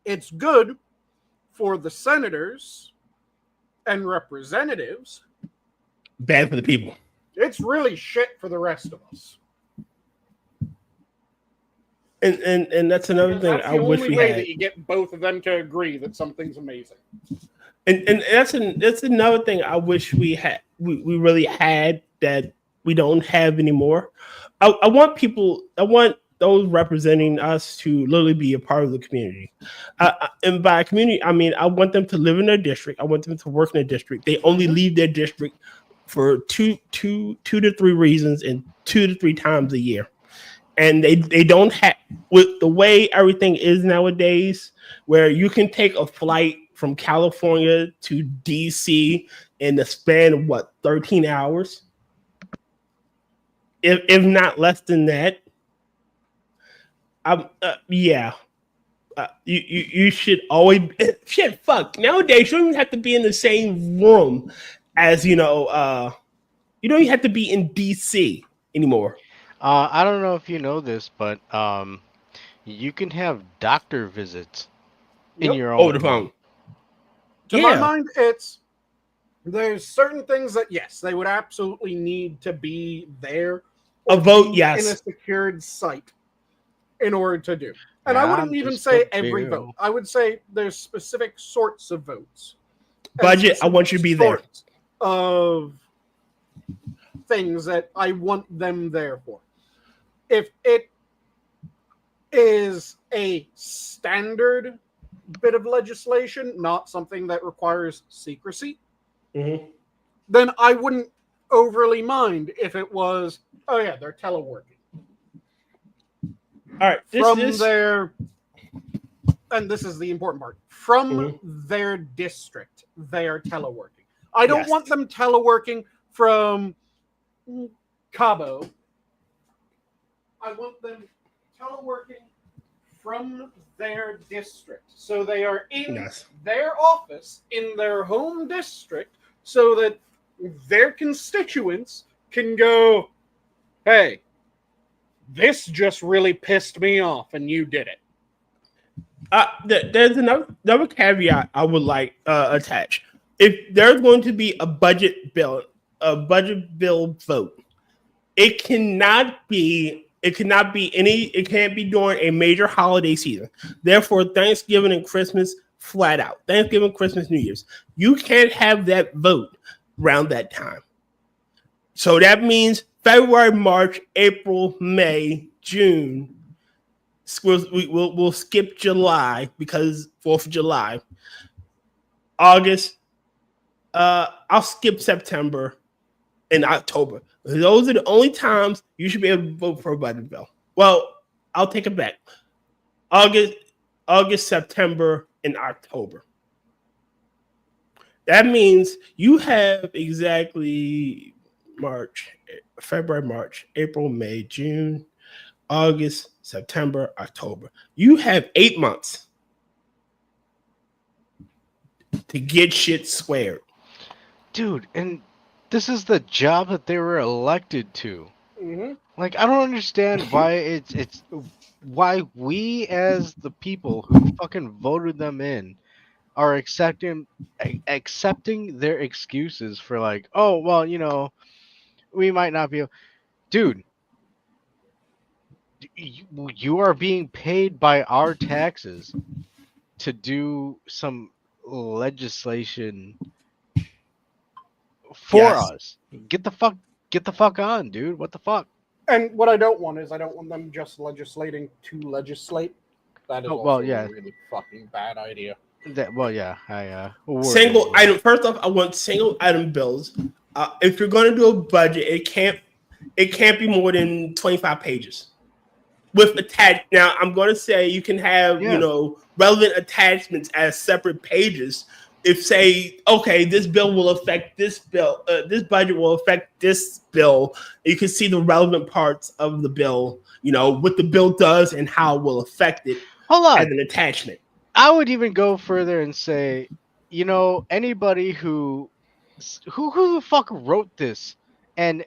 it's good for the senators and representatives. Bad for the people. It's really shit for the rest of us. And that's another thing I wish we had. That's the only way that you get both of them to agree that something's amazing. And that's another thing I wish we had. We really had that we don't have anymore. I want those representing us to literally be a part of the community. And by community, I mean I want them to live in their district. I want them to work in their district. They only leave their district for two to 3 reasons and 2 to 3 times a year. And they don't have, with the way everything is nowadays, where you can take a flight from California to DC in the span of 13 hours, if not less than that. You should always shit. Fuck, nowadays you don't even have to be in the same room as you don't even have to be in DC anymore. I don't know if you know this, but you can have doctor visits in your own over the phone. To my mind, there's certain things that yes, they would absolutely need to be there. A vote, yes, in a secured site in order to do. And I wouldn't even say every vote. I would say there's specific sorts of votes. Budget, I want you to be there. Of things that I want them there for. If it is a standard bit of legislation, not something that requires secrecy, then I wouldn't overly mind if it was, they're teleworking. All right, and this is the important part, from their district, they are teleworking. I don't want them teleworking from Cabo. I want them teleworking from their district. So they are in their office, in their home district, so that their constituents can go, hey, this just really pissed me off and you did it. There's another caveat I would like attach. If there's going to be a budget bill vote, it can't be during a major holiday season. Therefore, Thanksgiving and Christmas, flat out. Thanksgiving, Christmas, New Year's. You can't have that vote around that time. So that means February, March, April, May, June. We'll skip July because 4th of July. August. I'll skip September and October. Those are the only times you should be able to vote for a budget bill. Well, I'll take it back. August, September, and October. That means you have exactly February, March, April, May, June, August, September, October. You have 8 months to get shit squared. Dude, and this is the job that they were elected to. Mm-hmm. Like, I don't understand why it's why we as the people who fucking voted them in are accepting their excuses for like, oh well, we might not be. Dude, you are being paid by our taxes to do some legislation for us. Get the fuck on, dude. What the fuck? And what I don't want is I don't want them just legislating to legislate. That is also a really fucking bad idea. Single item. First off, I want single item bills. If you're going to do a budget, it can't be more than 25 pages. With attached. Now, I'm going to say you can have relevant attachments as separate pages. If say, okay, this bill will affect this bill, this budget will affect this bill. You can see the relevant parts of the bill. What the bill does and how it will affect it. Hold on. As an attachment. I would even go further and say, anybody who the fuck wrote this, and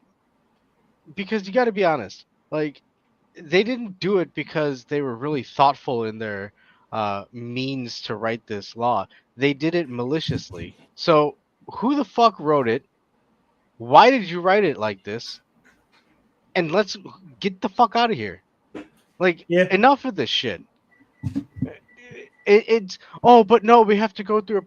because you got to be honest, like they didn't do it because they were really thoughtful in their means to write this law. They did it maliciously. So who the fuck wrote it? Why did you write it like this? And let's get the fuck out of here. Like, enough of this shit. But no, we have to go through.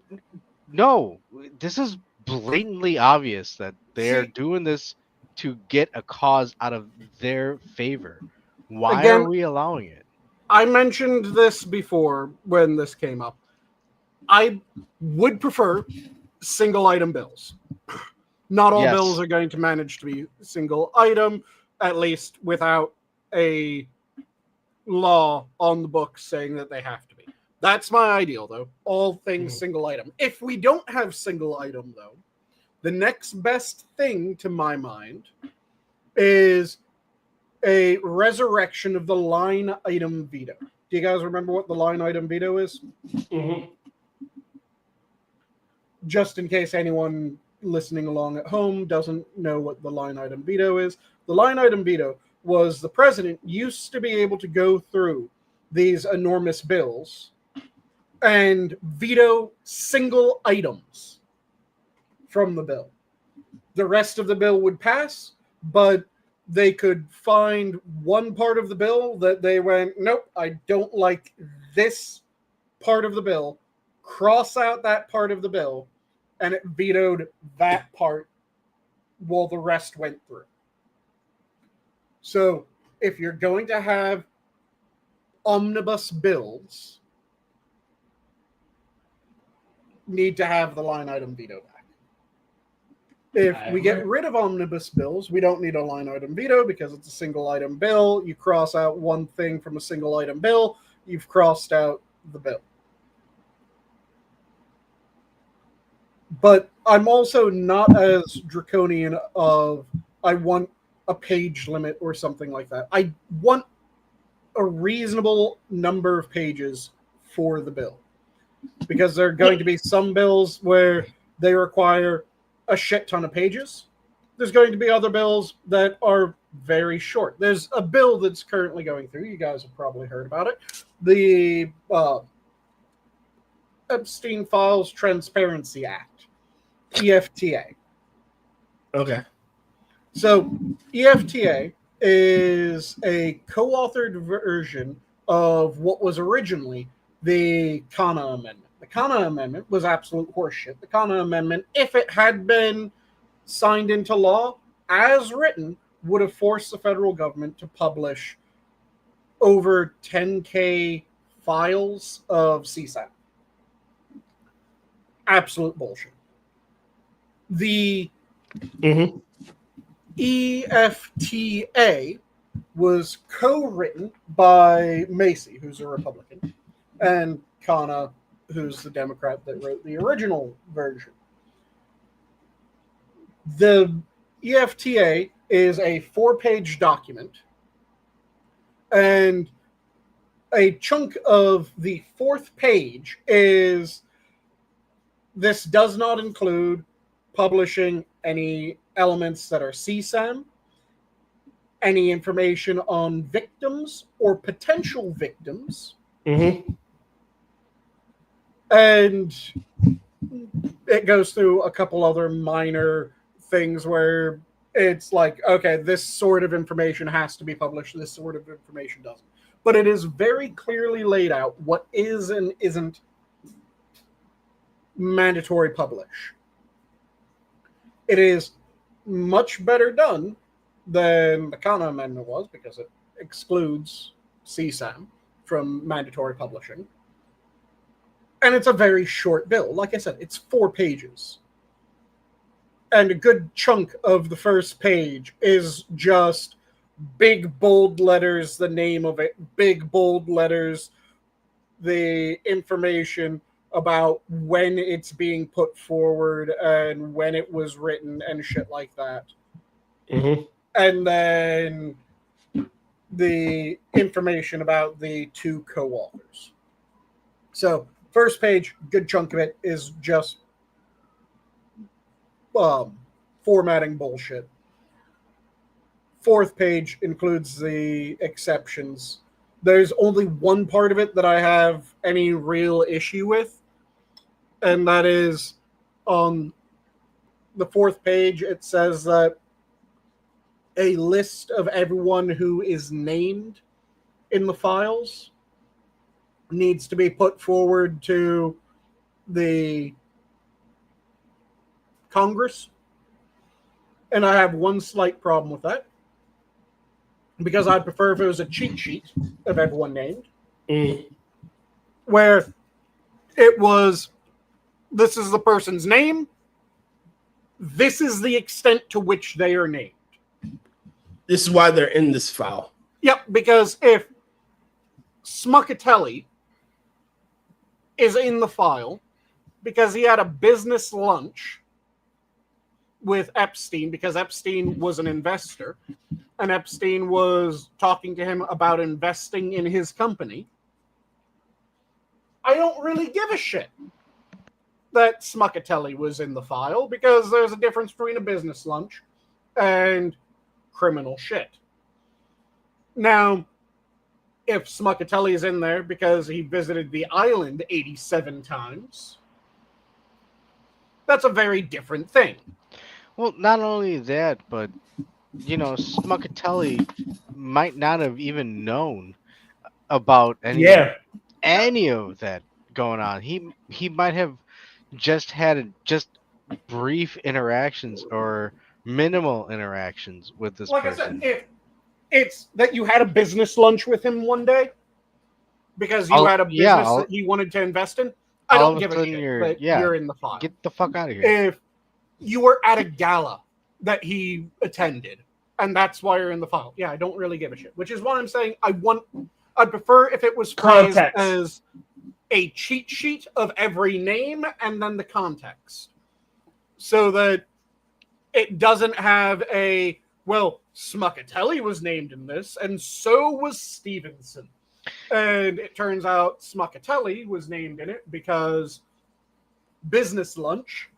No, this is blatantly obvious that they're doing this to get a cause out of their favor. Why are we allowing it? I mentioned this before when this came up. I would prefer single item bills. Not all bills are going to manage to be single item, at least without a law on the books saying that they have to be. That's my ideal, though. All things single item. If we don't have single item, though, the next best thing to my mind is a resurrection of the line item veto. Do you guys remember what the line item veto is? Mm-hmm. Just in case anyone listening along at home doesn't know what the line item veto is, the line item veto was the president used to be able to go through these enormous bills and veto single items from the bill. The rest of the bill would pass, but they could find one part of the bill that they went, nope, I don't like this part of the bill, cross out that part of the bill, and it vetoed that part while the rest went through. So if you're going to have omnibus bills, need to have the line item veto back. If we get rid of omnibus bills, we don't need a line item veto because it's a single item bill. You cross out one thing from a single item bill, you've crossed out the bill. But I'm also not as draconian of I want a page limit or something like that. I want a reasonable number of pages for the bill. Because there are going to be some bills where they require a shit ton of pages. There's going to be other bills that are very short. There's a bill that's currently going through. You guys have probably heard about it. The Epstein Files Transparency Act, EFTA. Okay. So EFTA is a co-authored version of what was originally the Kana Amendment. The Kana Amendment was absolute horseshit. The Kana Amendment, if it had been signed into law as written, would have forced the federal government to publish over 10K files of CSAT. absolute bullshit. The EFTA was co-written by Macy, who's a Republican, and Kana, who's the Democrat that wrote the original version. The EFTA is a 4-page document, and a chunk of the 4th page is this does not include publishing any elements that are CSAM, any information on victims or potential victims, and it goes through a couple other minor things where it's like, okay, this sort of information has to be published, this sort of information doesn't. But it is very clearly laid out what is and isn't mandatory publish. It is much better done than the Kana Amendment was, because it excludes CSAM from mandatory publishing. And it's a very short bill. Like I said, it's 4 pages. And a good chunk of the first page is just big bold letters, the name of it, big bold letters, the information about when it's being put forward and when it was written and shit like that. And then the information about the 2 co-authors. So, first page, good chunk of it is just formatting bullshit. 4th page includes the exceptions. There's only one part of it that I have any real issue with, and that is on the 4th page. It says that a list of everyone who is named in the files needs to be put forward to the Congress. And I have one slight problem with that, because I'd prefer if it was a cheat sheet of everyone named, where it was, this is the person's name, this is the extent to which they are named. This is why they're in this file. Yep, because if Smuckatelli is in the file because he had a business lunch with Epstein, because Epstein was an investor, and Epstein was talking to him about investing in his company, I don't really give a shit that Smuckatelli was in the file, because there's a difference between a business lunch and criminal shit. Now, if Smuckatelli is in there because he visited the island 87 times, that's a very different thing. Well, not only that, but, you know, Smuckatelli might not have even known about any of that going on. He might have just had brief interactions or minimal interactions with this person. Like I said, if it's that you had a business lunch with him one day because you had a business that he wanted to invest in, I don't give a shit, but you're in the file. Get the fuck out of here. If you were at a gala that he attended, and that's why you're in the file, I don't really give a shit. Which is why I'm saying I'd prefer if it was phrased as a cheat sheet of every name and then the context, so that it doesn't have a, well, Smuckatelli was named in this, and so was Stevenson. And it turns out Smuckatelli was named in it because business lunch.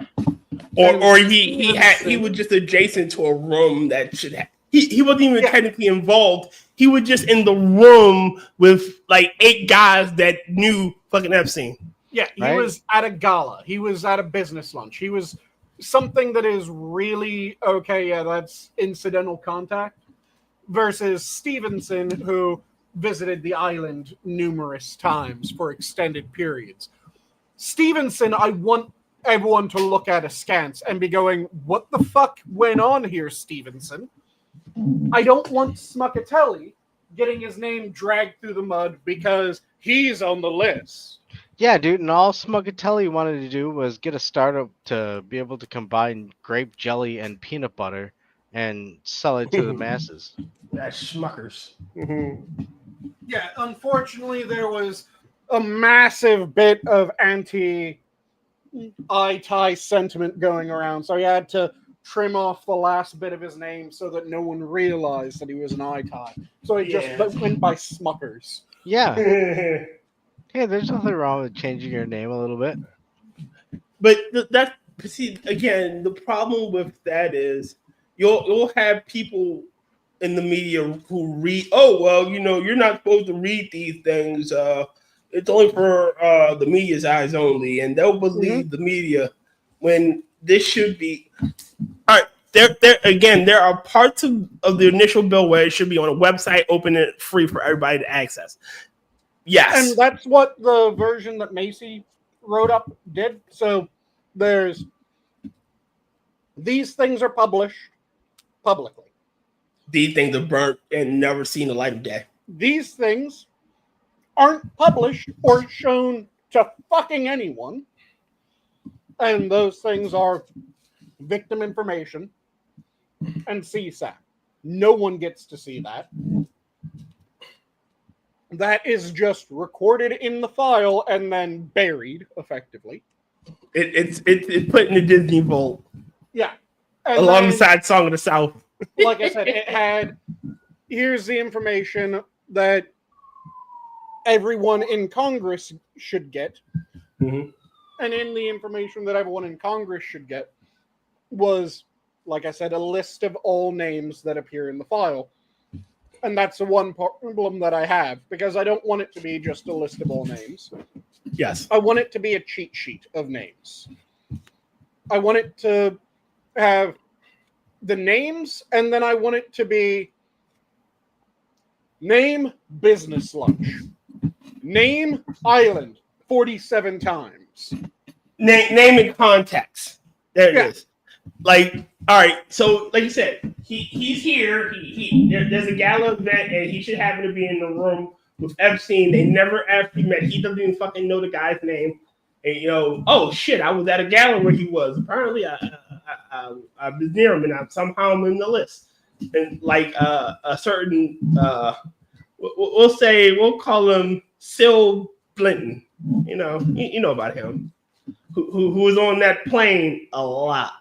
Or he was just adjacent to a room that should have. He wasn't even technically involved. He was just in the room with like 8 guys that knew fucking Epstein. Yeah, he was at a gala. He was at a business lunch. He was something that is really, that's incidental contact, versus Stevenson, who visited the island numerous times for extended periods. Stevenson, I want everyone to look at askance and be going, what the fuck went on here, Stevenson? I don't want Smuckatelli getting his name dragged through the mud because he's on the list. Yeah, dude, and all Smuggatelli wanted to do was get a startup to be able to combine grape jelly and peanut butter and sell it to the masses. That's Schmuckers. Yeah, unfortunately, there was a massive bit of anti-I-tie sentiment going around, so he had to trim off the last bit of his name so that no one realized that he was an I-tie. So he just went by Smuckers. Yeah. Hey, there's nothing wrong with changing your name a little bit. But that see again, the problem with that is you'll have people in the media who read. Oh well, you're not supposed to read these things. It's only for the media's eyes only, and they'll believe the media when this should be. All right, there are parts of the initial bill where it should be on a website, open it free for everybody to access. Yes, And that's what the version that Macy wrote up did. So there's these things are published publicly. these things are burnt and never seen the light of day. These things aren't published or shown to fucking anyone. And those things are victim information and CSAP. No one gets to see that. That is just recorded in the file and then buried, effectively. It's put in the Disney Vault. Yeah. And alongside Song of the South. Like I said, it had, here's the information that everyone in Congress should get. Mm-hmm. And in the information that everyone in Congress should get was, like I said, a list of all names that appear in the file. And that's the one problem that I have, because I don't want it to be just a list of all names. Yes. I want it to be a cheat sheet of names. I want it to have the names, and then I want it to be name business lunch, name island 47 times. Name and context. There it is. Like, all right. So, like you said, he's here. There's a gala event, and he should happen to be in the room with Epstein. They never actually met. He doesn't even fucking know the guy's name. And oh shit, I was at a gala where he was. Apparently, I was near him, and somehow I'm in the list. And like a certain, we'll call him Sil Blinton. You know about him, who was on that plane a lot.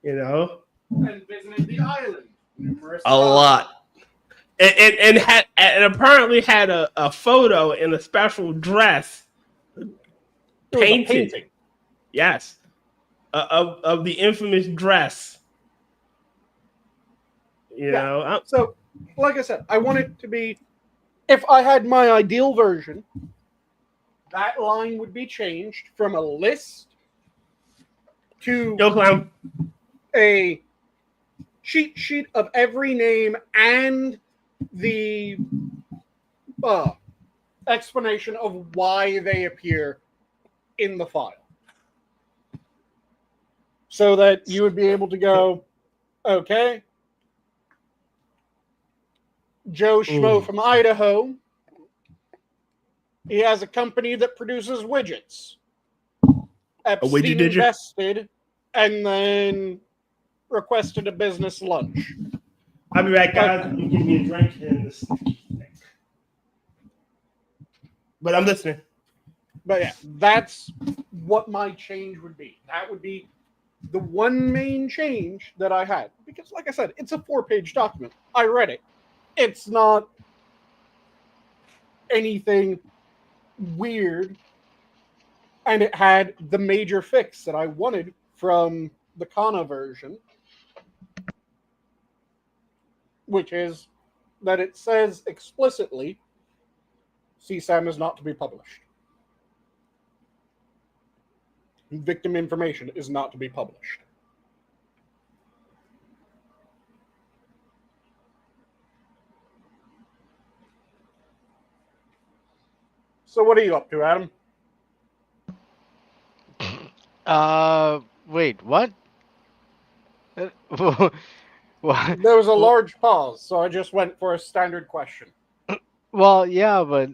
And visited the island numerous a lot. And apparently had a photo in a special dress painted. Yes. Of the infamous dress. So, like I said, I want it to be, if I had my ideal version, that line would be changed from a list to a cheat sheet of every name and the explanation of why they appear in the file. So that you would be able to go, okay, Joe Schmo from Idaho, he has a company that produces widgets. Epstein invested and then requested a business lunch. I'll be back, guys. You give me a drink and this. But I'm listening. But yeah, that's what my change would be. That would be the one main change that I had. Because, like I said, it's a 4-page document. I read it. It's not anything weird. And it had the major fix that I wanted from the Kana version, which is that it says explicitly CSAM is not to be published. Victim information is not to be published. So what are you up to, Adam? Wait, what? What? There was a large pause, so I just went for a standard question. Well, yeah, but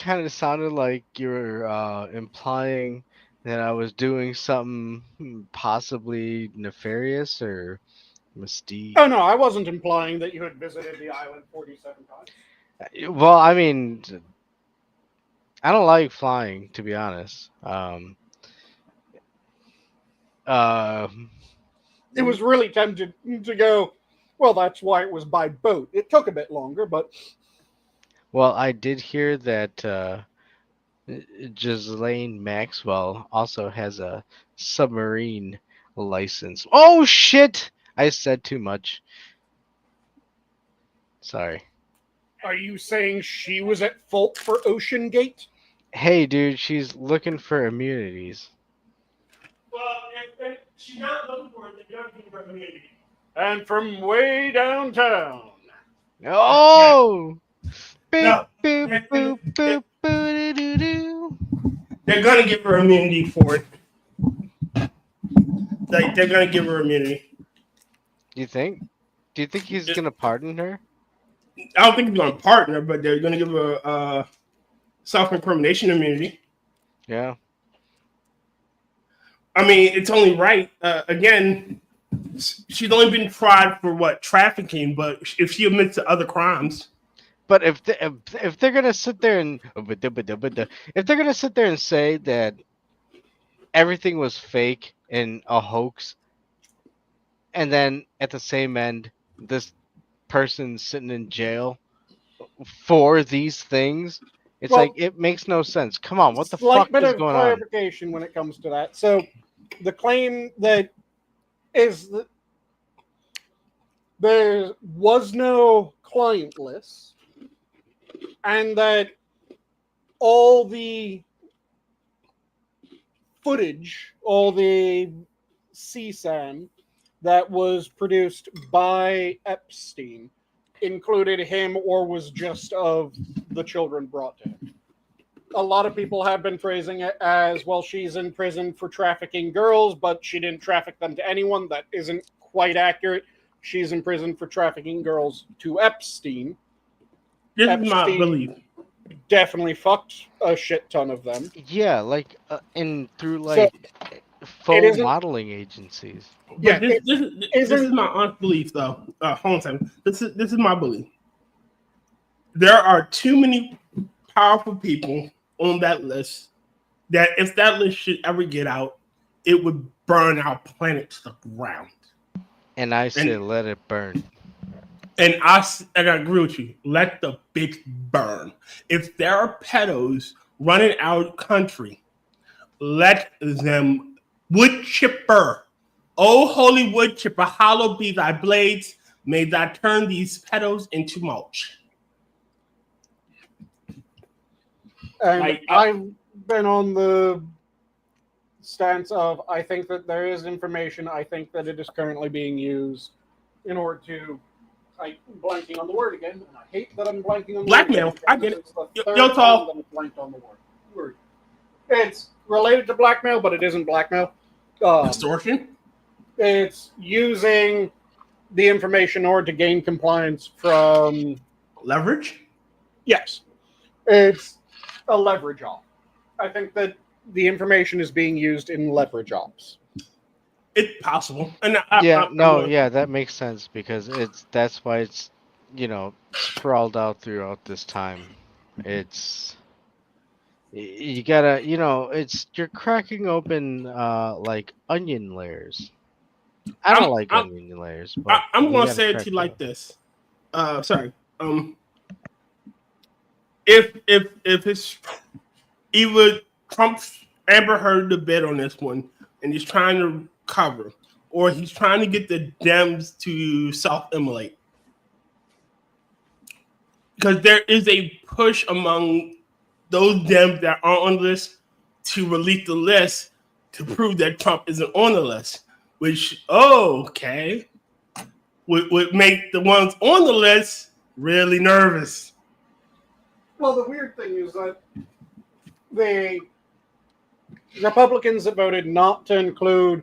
kind of sounded like you were implying that I was doing something possibly nefarious or mystique. Oh no, I wasn't implying that you had visited the island 47 times. Well, I mean, I don't like flying, to be honest. Uh, It was really tempted to go, well, that's why it was by boat. It took a bit longer, but well, I did hear that Ghislaine Maxwell also has a submarine license. Oh shit! I said too much. Sorry. are you saying she was at fault for Ocean Gate? Hey, dude, she's looking for immunities. Well, if she's not looking for it, then you're looking for immunity. And from way downtown. Oh! Boop, No. boop, boop, boop, boop, doo, doo. They're gonna give her immunity for it. Like they're gonna give her immunity. Do you think? Do you think he's gonna pardon her? I don't think he's gonna pardon her, but they're gonna give her self-incrimination immunity. Yeah. I mean, it's only right. Again, she's only been tried for what, trafficking, but if she admits to other crimes. But if they're gonna sit there and if they're gonna sit there and say that everything was fake and a hoax, and then at the same end, this person's sitting in jail for these things, it's Well, like it makes no sense. Come on, what the slight fuck bit is of going on? clarification when it comes to that. So, the claim that is that there was no client list, and that all the footage, all the CSAM that was produced by Epstein included him or was just of the children brought to him. A lot of people have been phrasing it as, well, she's in prison for trafficking girls, but she didn't traffic them to anyone. That isn't quite accurate. She's in prison for trafficking girls to Epstein. This Epstein is my belief. definitely fucked a shit ton of them. Yeah, like and through like faux modeling agencies. But Yeah, this is my honest belief, though. Hold on a second. This is my belief. There are too many powerful people on that list that if that list should ever get out, it would burn our planet to the ground. And I say let it burn. And I agree with you. Let the bitch burn. If there are pedos running our country, let them wood chipper. Oh, holy wood chipper, hollow be thy blades. May thou turn these pedos into mulch. And I've been on the stance of, I think that there is information. I think that it is currently being used in order to, I'm blanking on the word again, and I hate that I'm blanking on the blackmail. word. I get it. It's the Yo, third Tall. time that I've blanked on the word. It's related to blackmail, but it isn't blackmail. Extortion? It's using the information in order to gain compliance from... Leverage? Yes. It's a leverage off. I think that the information is being used in leverage ops. It's possible. And that makes sense because that's why it's sprawled out throughout this time. It's you gotta you're cracking open like onion layers. I don't like onion layers. But I'm gonna say it to you like this. Sorry. If it's either Trump's Amber Heard the bid on this one and he's trying to cover, or he's trying to get the Dems to self-immolate. Because there is a push among those Dems that are on the list to release the list to prove that Trump isn't on the list, which, would make the ones on the list really nervous. Well, the weird thing is that the Republicans that voted not to include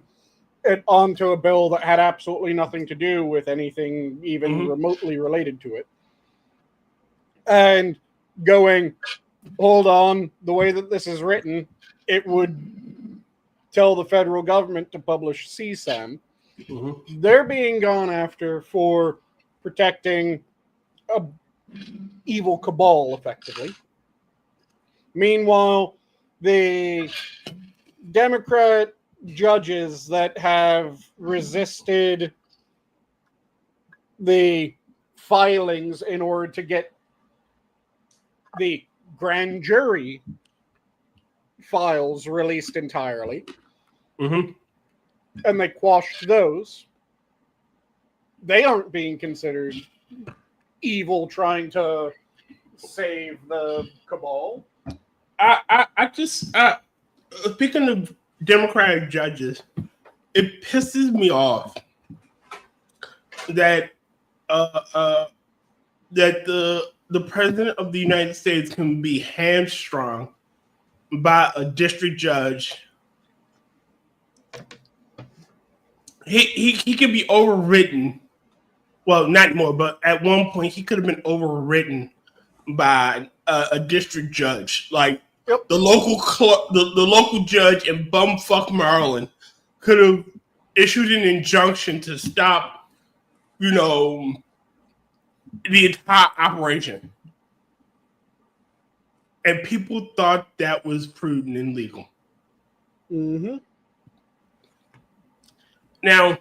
it onto a bill that had absolutely nothing to do with anything even remotely related to it, and going, hold on, the way that this is written, it would tell the federal government to publish CSAM. Mm-hmm. They're being gone after for protecting a evil cabal, effectively. Meanwhile, the Democrat judges that have resisted the filings in order to get the grand jury files released entirely, Mm-hmm. and they quashed those. They aren't being considered evil trying to save the cabal. I just speaking of Democratic judges, it pisses me off that that the president of the United States can be hamstrung by a district judge. He can be overridden. Well, not anymore, but at one point he could have been overridden by a district judge. Like the local judge in bumfuck Maryland could have issued an injunction to stop, the entire operation. And people thought that was prudent and legal. Mm-hmm. Now,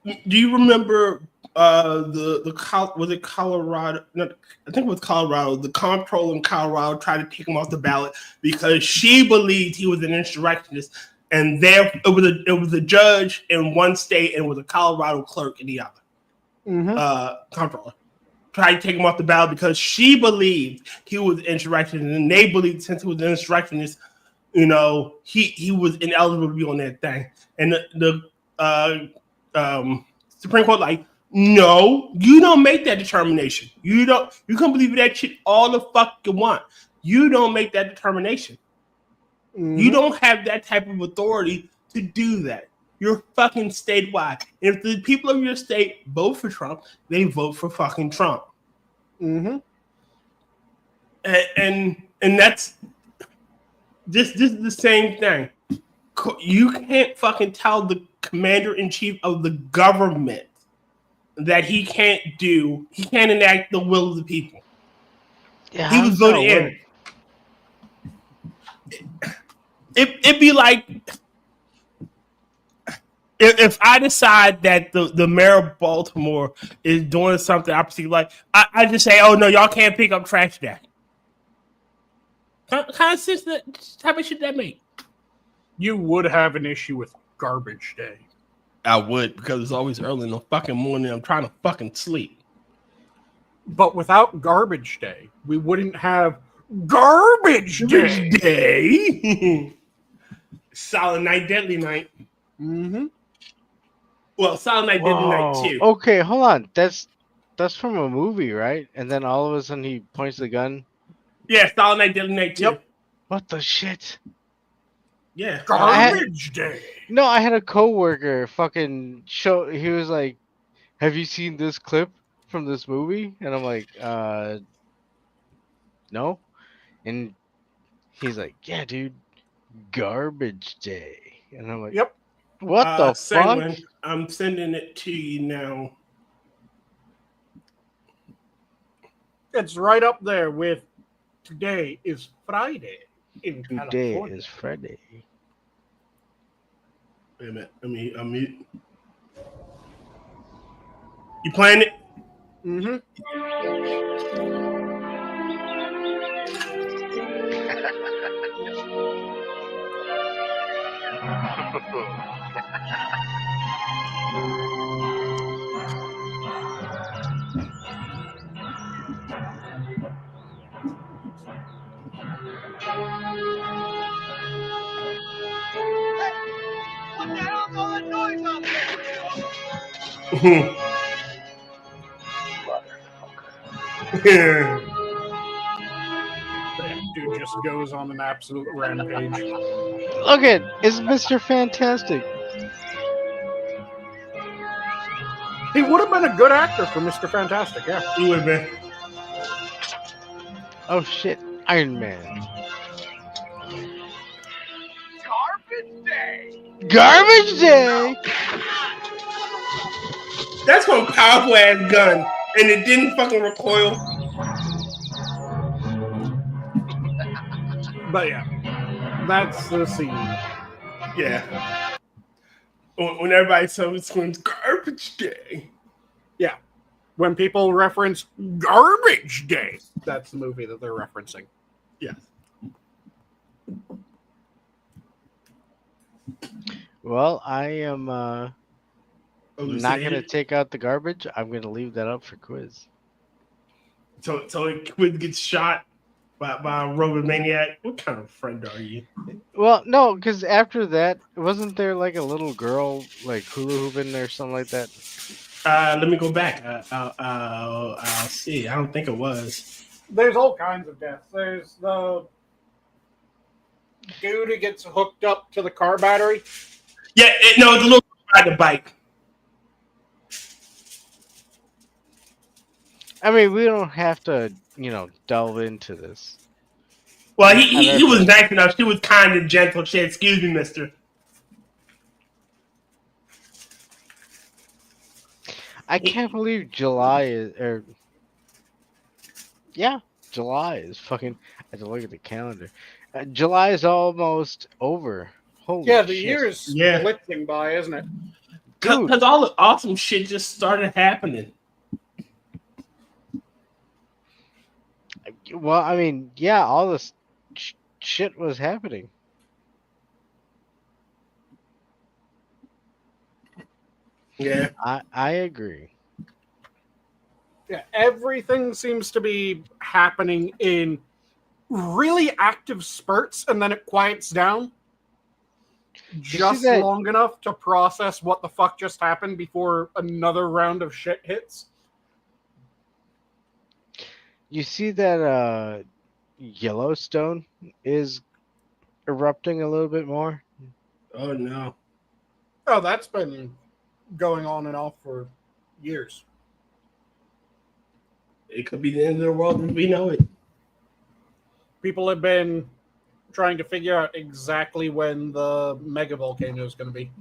do you remember was it Colorado? No, I think it was Colorado. The comptroller in Colorado tried to take him off the ballot because she believed he was an insurrectionist, and it was a judge in one state and it was a Colorado clerk in the other. Mm-hmm. Comptroller tried to take him off the ballot because she believed he was an insurrectionist, and they believed since he was an insurrectionist, he was ineligible to be on that thing. And the Supreme Court no, you don't make that determination. You can believe that shit all the fuck you want. You don't make that determination. Mm-hmm. You don't have that type of authority to do that. You're fucking statewide. And if the people of your state vote for Trump, they vote for fucking Trump. Mm-hmm. And that's this is the same thing. You can't fucking tell the commander-in-chief of the government that he can't enact the will of the people. Yeah, he was voted in. It'd be like if I decide that the mayor of Baltimore is doing something I perceive like, I just say, oh no, y'all can't pick up trash day. Kind of sense that type of shit that make. You would have an issue with garbage day. I would, because it's always early in the fucking morning. I'm trying to fucking sleep. But without garbage day, we wouldn't have garbage day. Silent Night, Deadly Night. Mm-hmm. Well, Silent Night, Deadly Night too. Okay, hold on. That's from a movie, right? And then all of a sudden he points the gun. Yeah, Silent Night, Deadly Night too. Yep. What the shit? Yeah, garbage day. No, I had a coworker fucking show. He was like, "Have you seen this clip from this movie?" And I'm like, no. And he's like, "Yeah, dude, garbage day." And I'm like, "Yep." What the Sanguine, fuck? I'm sending it to you now. It's right up there with today is Friday in California. Today is Friday. Wait a minute. Let me unmute. You playing it? Mm-hmm. What the hell's all that noise out there? That dude just goes on an absolute rampage. Look at it's Mr. Fantastic. He would have been a good actor for Mr. Fantastic, yeah. He would have been. Oh shit. Iron Man. Garbage day. Garbage Day. That's one powerful ass gun, and it didn't fucking recoil. But yeah, that's the scene. Yeah. When everybody screams "Garbage Day." Yeah. When people reference Garbage Day, that's the movie that they're referencing. Yes. Well, I am not say gonna it. take out the garbage. I'm gonna leave that up for quiz. So Quiz gets shot by a robot maniac. What kind of friend are you? Well, no, because after that, wasn't there like a little girl like hula hooping or something like that? Let me go back. I'll see. I don't think it was. There's all kinds of deaths. There's the dude who gets hooked up to the car battery. Yeah, no, the little ride the bike. I mean, we don't have to, delve into this. Well, he was nice enough. She was kind and gentle. She said, "Excuse me, mister." I can't believe July is, July is fucking. I have to look at the calendar. July is almost over. Holy Yeah, the shit. year is Yeah. blitzing by, isn't it? Dude. Because all the awesome shit just started happening. Well, I mean, yeah, all this shit was happening. Yeah. I agree. Yeah, everything seems to be happening in really active spurts, and then it quiets down just that- long enough to process what the fuck just happened before another round of shit hits. You see that Yellowstone is erupting a little bit more? Oh no. Oh, that's been going on and off for years. It could be the end of the world as we know it. People have been trying to figure out exactly when the mega volcano is going to be.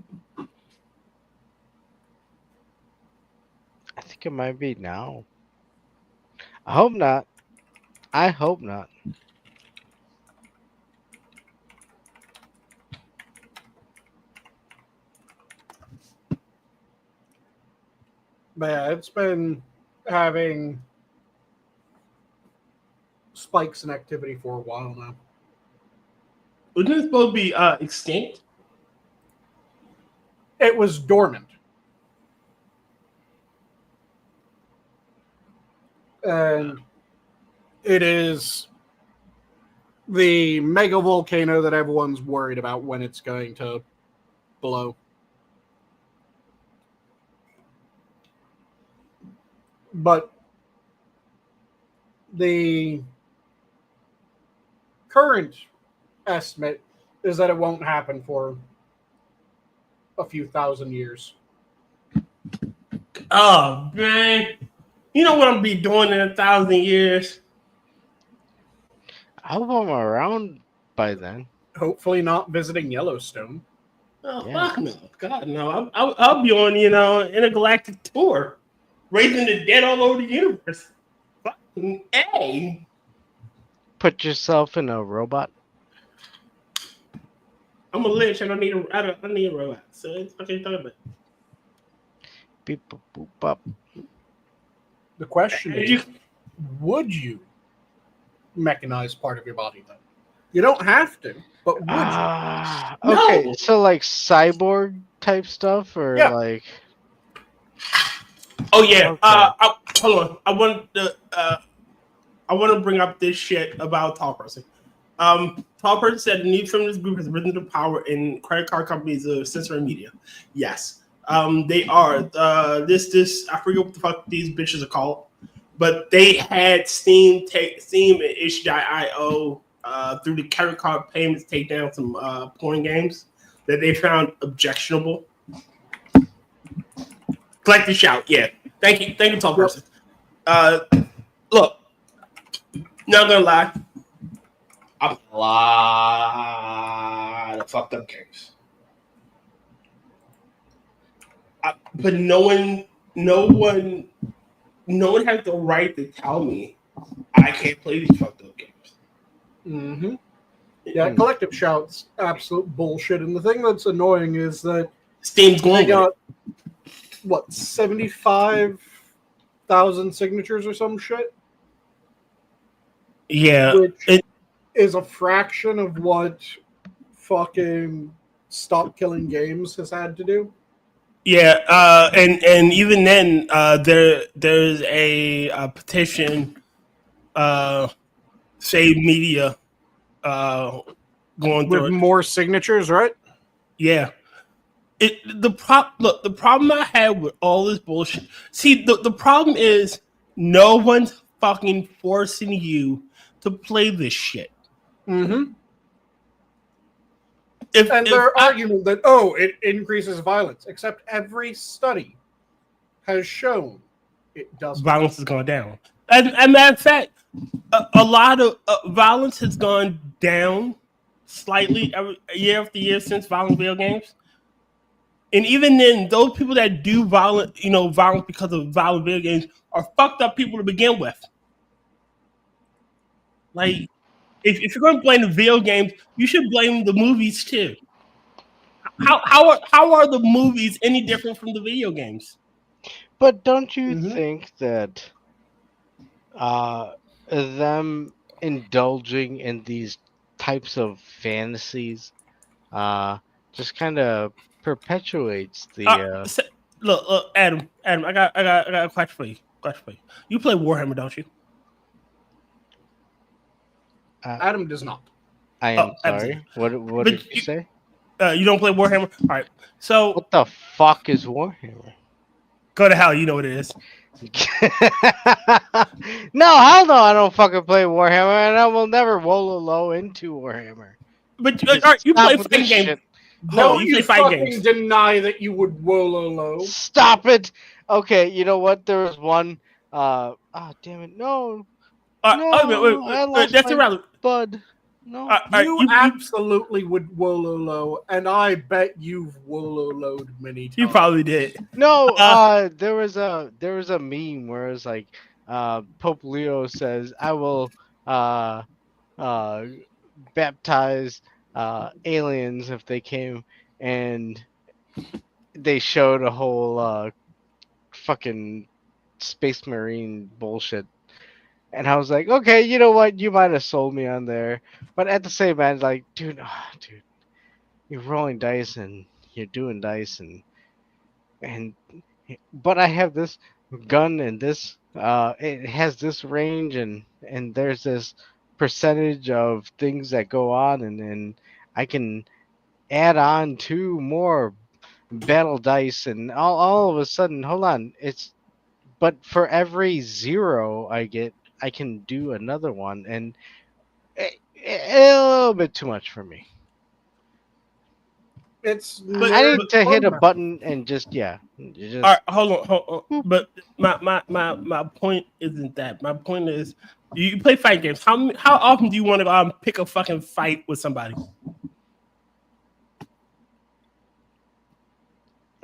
I think it might be now. I hope not. I hope not. But yeah, it's been having spikes in activity for a while now. Wasn't it supposed to be extinct? It was dormant. And it is the mega volcano that everyone's worried about when it's going to blow. But the current estimate is that it won't happen for a few thousand years. Oh man. You know what I'm be doing in 1,000 years? I hope I'm around by then. Hopefully not visiting Yellowstone. Oh Yeah. fuck no. God no. I'll be on, intergalactic tour. Raising the dead all over the universe. Fucking A. Put yourself in a robot. I'm a lich. I don't need a robot. So it's fucking talking about. Beep, boop, boop, bop. The question Did is, you- would you mechanize part of your body then? You don't have to, but would you? Okay, No. so like cyborg type stuff, or Yeah. like Oh yeah. Okay. Hold on. I want to bring up this shit about Tall Person. Tall Person said the need from this group has risen to power in credit card companies of censoring media. Yes. They are. This I forget what the fuck these bitches are called, but they had Steam and itch.io through the credit card payments take down some porn games that they found objectionable. Collect the shout, yeah. Thank you, Tall Person. Look, not gonna lie, I play a lot of fucked up games. But no one has the right to tell me I can't play these fucked up games. Mm-hmm. Yeah, Collective Shout's absolute bullshit. And the thing that's annoying is that Steam's going they with got, 75,000 signatures or some shit? Yeah. Which is a fraction of what fucking Stop Killing Games has had to do. Yeah, and even then, there's a petition, Save Media, going through With it. more signatures, right? Yeah. The problem I have with all this bullshit. See, the problem is no one's fucking forcing you to play this shit. Mm-hmm. And their argument that, it increases violence, except every study has shown it doesn't. Violence has gone down. And matter of fact, a lot of violence has gone down slightly year after year since violent video games. And even then, those people that do violence because of violent video games are fucked up people to begin with. Like, if you're going to blame the video games, you should blame the movies too. How are the movies any different from the video games? But don't you think that them indulging in these types of fantasies just kind of perpetuates the Look, Adam, I got a question for you. You play Warhammer, don't you? Adam does not. I am sorry. What did you say? You don't play Warhammer? All right. So what the fuck is Warhammer? Go to hell. You know what it is. No, hell no, I don't fucking play Warhammer, and I will never roll low into Warhammer. But you play fighting games. No, you fucking deny that you would roll low. Stop it. Okay, you know what? There was one. Damn it, no. Wait, that's irrelevant. Bud. No, you absolutely would Wolo low, and I bet you've Wolo load many times. You probably did. No, there was a meme where it was like, Pope Leo says, "I will baptize aliens if they came," and they showed a whole fucking Space Marine bullshit. And I was like, okay, you know what? You might have sold me on there. But at the same time, like, dude, you're rolling dice and you're doing dice but I have this gun and this, it has this range and there's this percentage of things that go on and I can add on 2 more battle dice and all of a sudden, hold on, but for every 0 I get, I can do another one, and a little bit too much for me. I need to hit a button and just. All right, hold on. But my point isn't that. My point is, you play fight games. How often do you want to pick a fucking fight with somebody?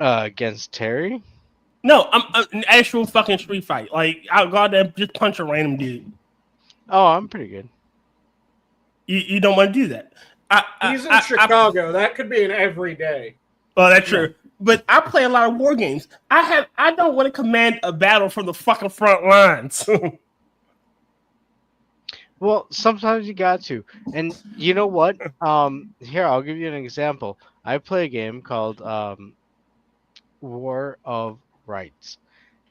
Against Terry? No, I'm an actual fucking street fight. Like, I'll go out there and just punch a random dude. Oh, I'm pretty good. You don't want to do that. He's in Chicago. That could be an everyday. Well, that's true. But I play a lot of war games. I don't want to command a battle from the fucking front lines. Well, sometimes you got to. And you know what? Here, I'll give you an example. I play a game called War of Rights.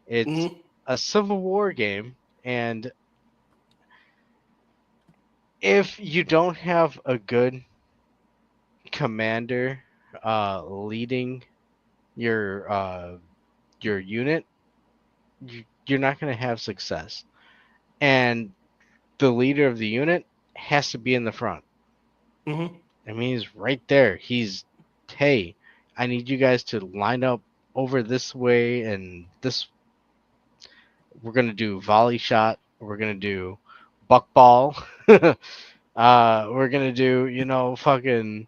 It's a Civil War game, and if you don't have a good commander leading your unit, you're not going to have success. And the leader of the unit has to be in the front. I mean, he's right there. Hey, I need you guys to line up over this way and this. We're going to do volley shot. We're going to do buckball. We're gonna do, fucking.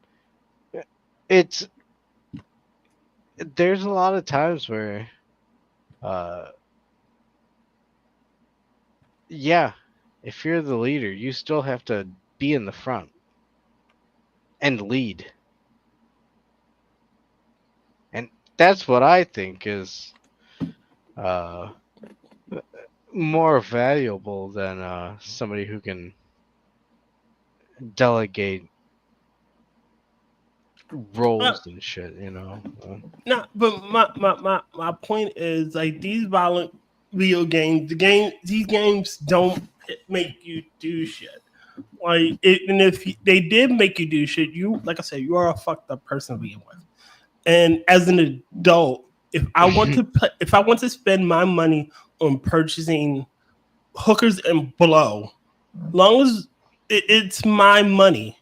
It's There's a lot of times where, uh, yeah, if you're the leader, you still have to be in the front and lead, and that's what I think is uh more valuable than somebody who can delegate roles and shit. No, but my point is like these violent video games, these games don't make you do shit. Like, and if they did make you do shit, you, like I said, you are a fucked up person to begin with. And as an adult, if I want to spend my money on purchasing hookers and blow, long as it's my money.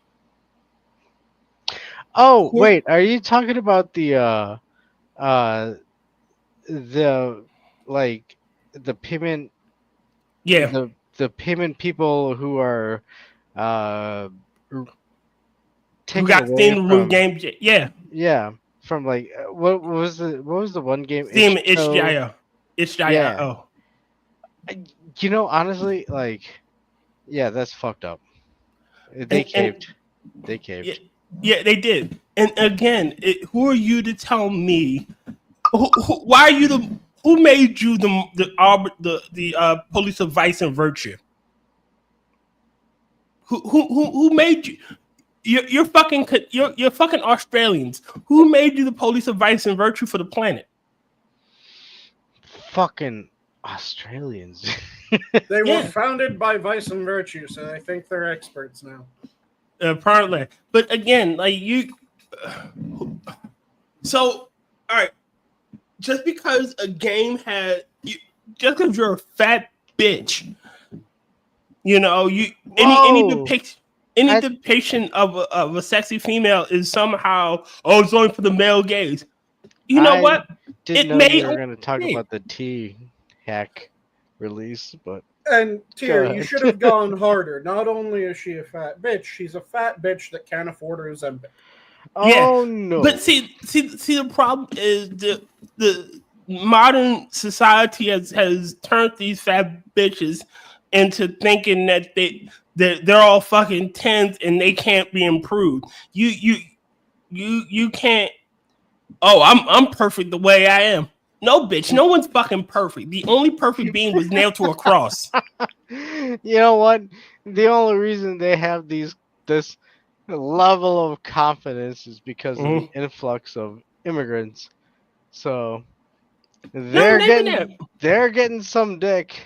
Oh, wait, are you talking about the like the payment? Yeah, the payment people who are uh who taken got away Steam room from games? Yeah, from like what was the one game? Steam Itch.io. itch.io. Honestly, like, yeah, that's fucked up. They caved. They caved. Yeah, they did. And again, who are you to tell me? Why are you the? Who made you the police of vice and virtue? Who made you? You're fucking Australians. Who made you the police of vice and virtue for the planet? Fucking Australians. They were founded by Vice and Virtue, so I think they're experts now. Apparently, but again, like you. So, all right. Just because a game just because you're a fat bitch, any depiction of a sexy female is somehow it's only for the male gaze. You know what? Didn't know you were going to talk about the T hack release, but and Tier, you should have gone harder. Not only is she a fat bitch, she's a fat bitch that can't afford her Ozempic. Oh no! But see, the problem is the modern society has turned these fat bitches into thinking that they're all fucking tens and they can't be improved. You can't. Oh, I'm perfect the way I am. No, bitch, no one's fucking perfect. The only perfect being was nailed to a cross. You know what? The only reason they have this level of confidence is because of the influx of immigrants. So they're getting some dick.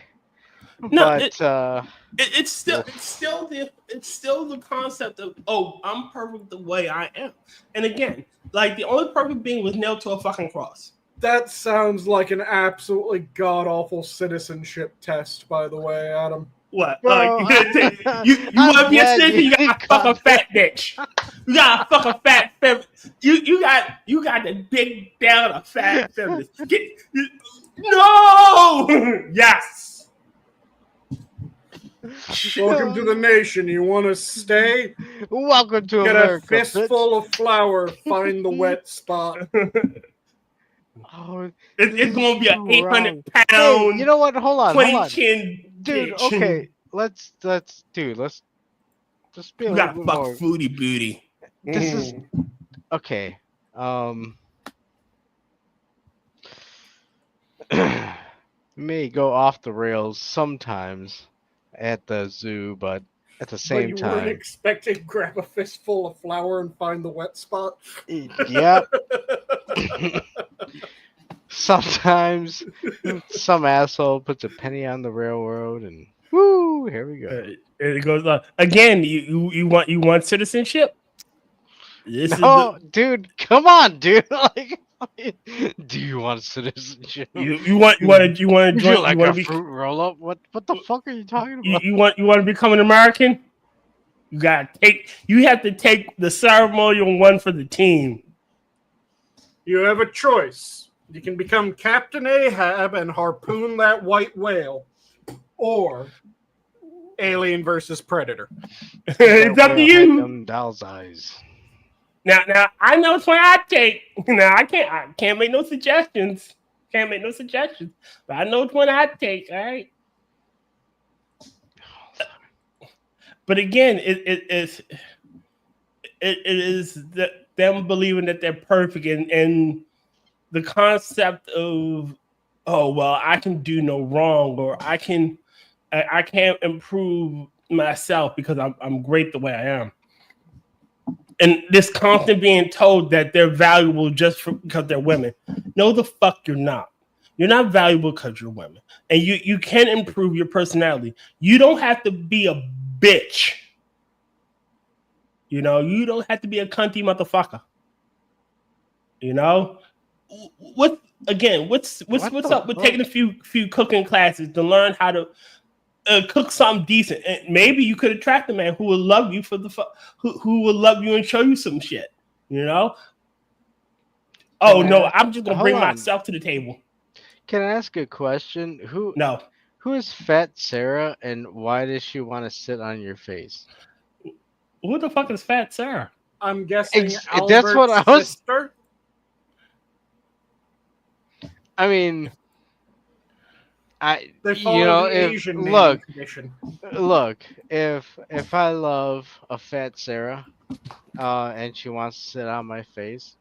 No, but it's still the concept of I'm perfect the way I am. And again, like the only perfect being was nailed to a fucking cross. That sounds like an absolutely god-awful citizenship test, by the way, Adam. What? You want to be a citizen? You got to fuck a fat bitch. You got to fuck a fat feminist. You got the big down a fat feminist. No! Yes! Welcome to the nation. You want to stay? Welcome to Get America. Get a fistful of flour. Find the wet spot. Oh, it's gonna be an 800-pound. Hey, you know what? Hold on. Chin dude. Bitch. Okay, let's just be a little bit more. Foodie booty. This is okay. May go off the rails sometimes at the zoo, but at the same time, weren't expecting to grab a fistful of flour and find the wet spot. Yep. Sometimes some asshole puts a penny on the railroad, and woo, here we go. It goes on again. You want citizenship? Dude, come on, dude. Like, do you want citizenship? You want to join? You like a fruit roll up? What the fuck are you talking about? You want to become an American? You have to take the ceremonial one for the team. You have a choice. You can become Captain Ahab and harpoon that white whale, or Alien versus Predator. It's up to you. Them doll's eyes. Now, I know it's what I take. Now, I can't make no suggestions. But I know it's one I take. All right. But again, it is them believing that they're perfect, and the concept of, oh well, I can do no wrong, or I can't improve myself because I'm great the way I am. And this constant being told that they're valuable just because they're women. No, the fuck you're not. You're not valuable because you're women. And you can improve your personality. You don't have to be a bitch. You know, you don't have to be a cunty motherfucker. You know? What's up with taking a few cooking classes to learn how to cook something decent, and maybe you could attract a man who will love you who will love you and show you some shit, you know? Oh no, I'm just gonna bring myself to the table. Can I ask a question? Who is Fat Sarah, and why does she want to sit on your face? Who the fuck is Fat Sarah? I'm guessing Albert's that's what I was. Sister? I mean, They follow the Asian naming tradition. Look, if I love a Fat Sarah, and she wants to sit on my face,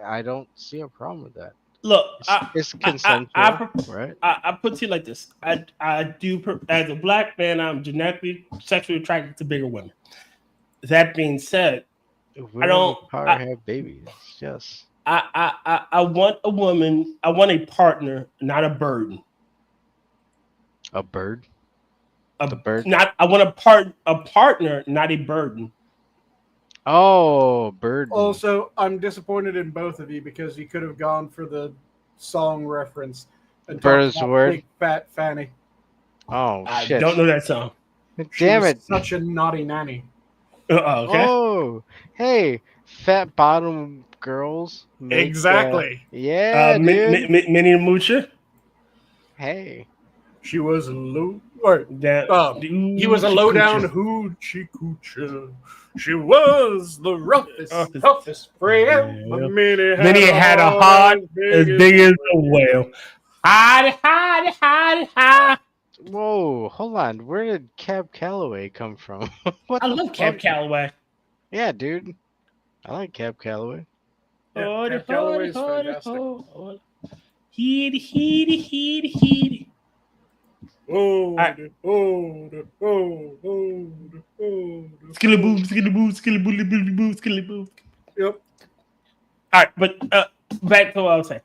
I don't see a problem with that. Look, it's consensual, right? I put it to you like this: I do, as a black man, I'm genetically sexually attracted to bigger women. That being said, I don't have babies. Yes, I want a woman. I want a partner, not a burden. A bird? A bird? Not. I want a partner, not a burden. Oh, burden. Also, I'm disappointed in both of you because you could have gone for the song reference and talked about Big Fat Fanny. Oh, shit. I don't know that song. Damn it. Such a naughty nanny. Okay. Oh, hey, fat bottom girls. Exactly. Yeah, dude. Minnie Moocher. Hey. She was a low. He was a low down hoochie coocher. She was the toughest friend. Yeah. Minnie had a heart as big as a whale. Hide. Whoa, hold on. Where did Cab Calloway come from? I love Cab Calloway. Yeah, dude. I like Cab Calloway. Yeah, Cab Calloway is fantastic. Heat. Skillaboo. Yep. All right, but back to what I was saying.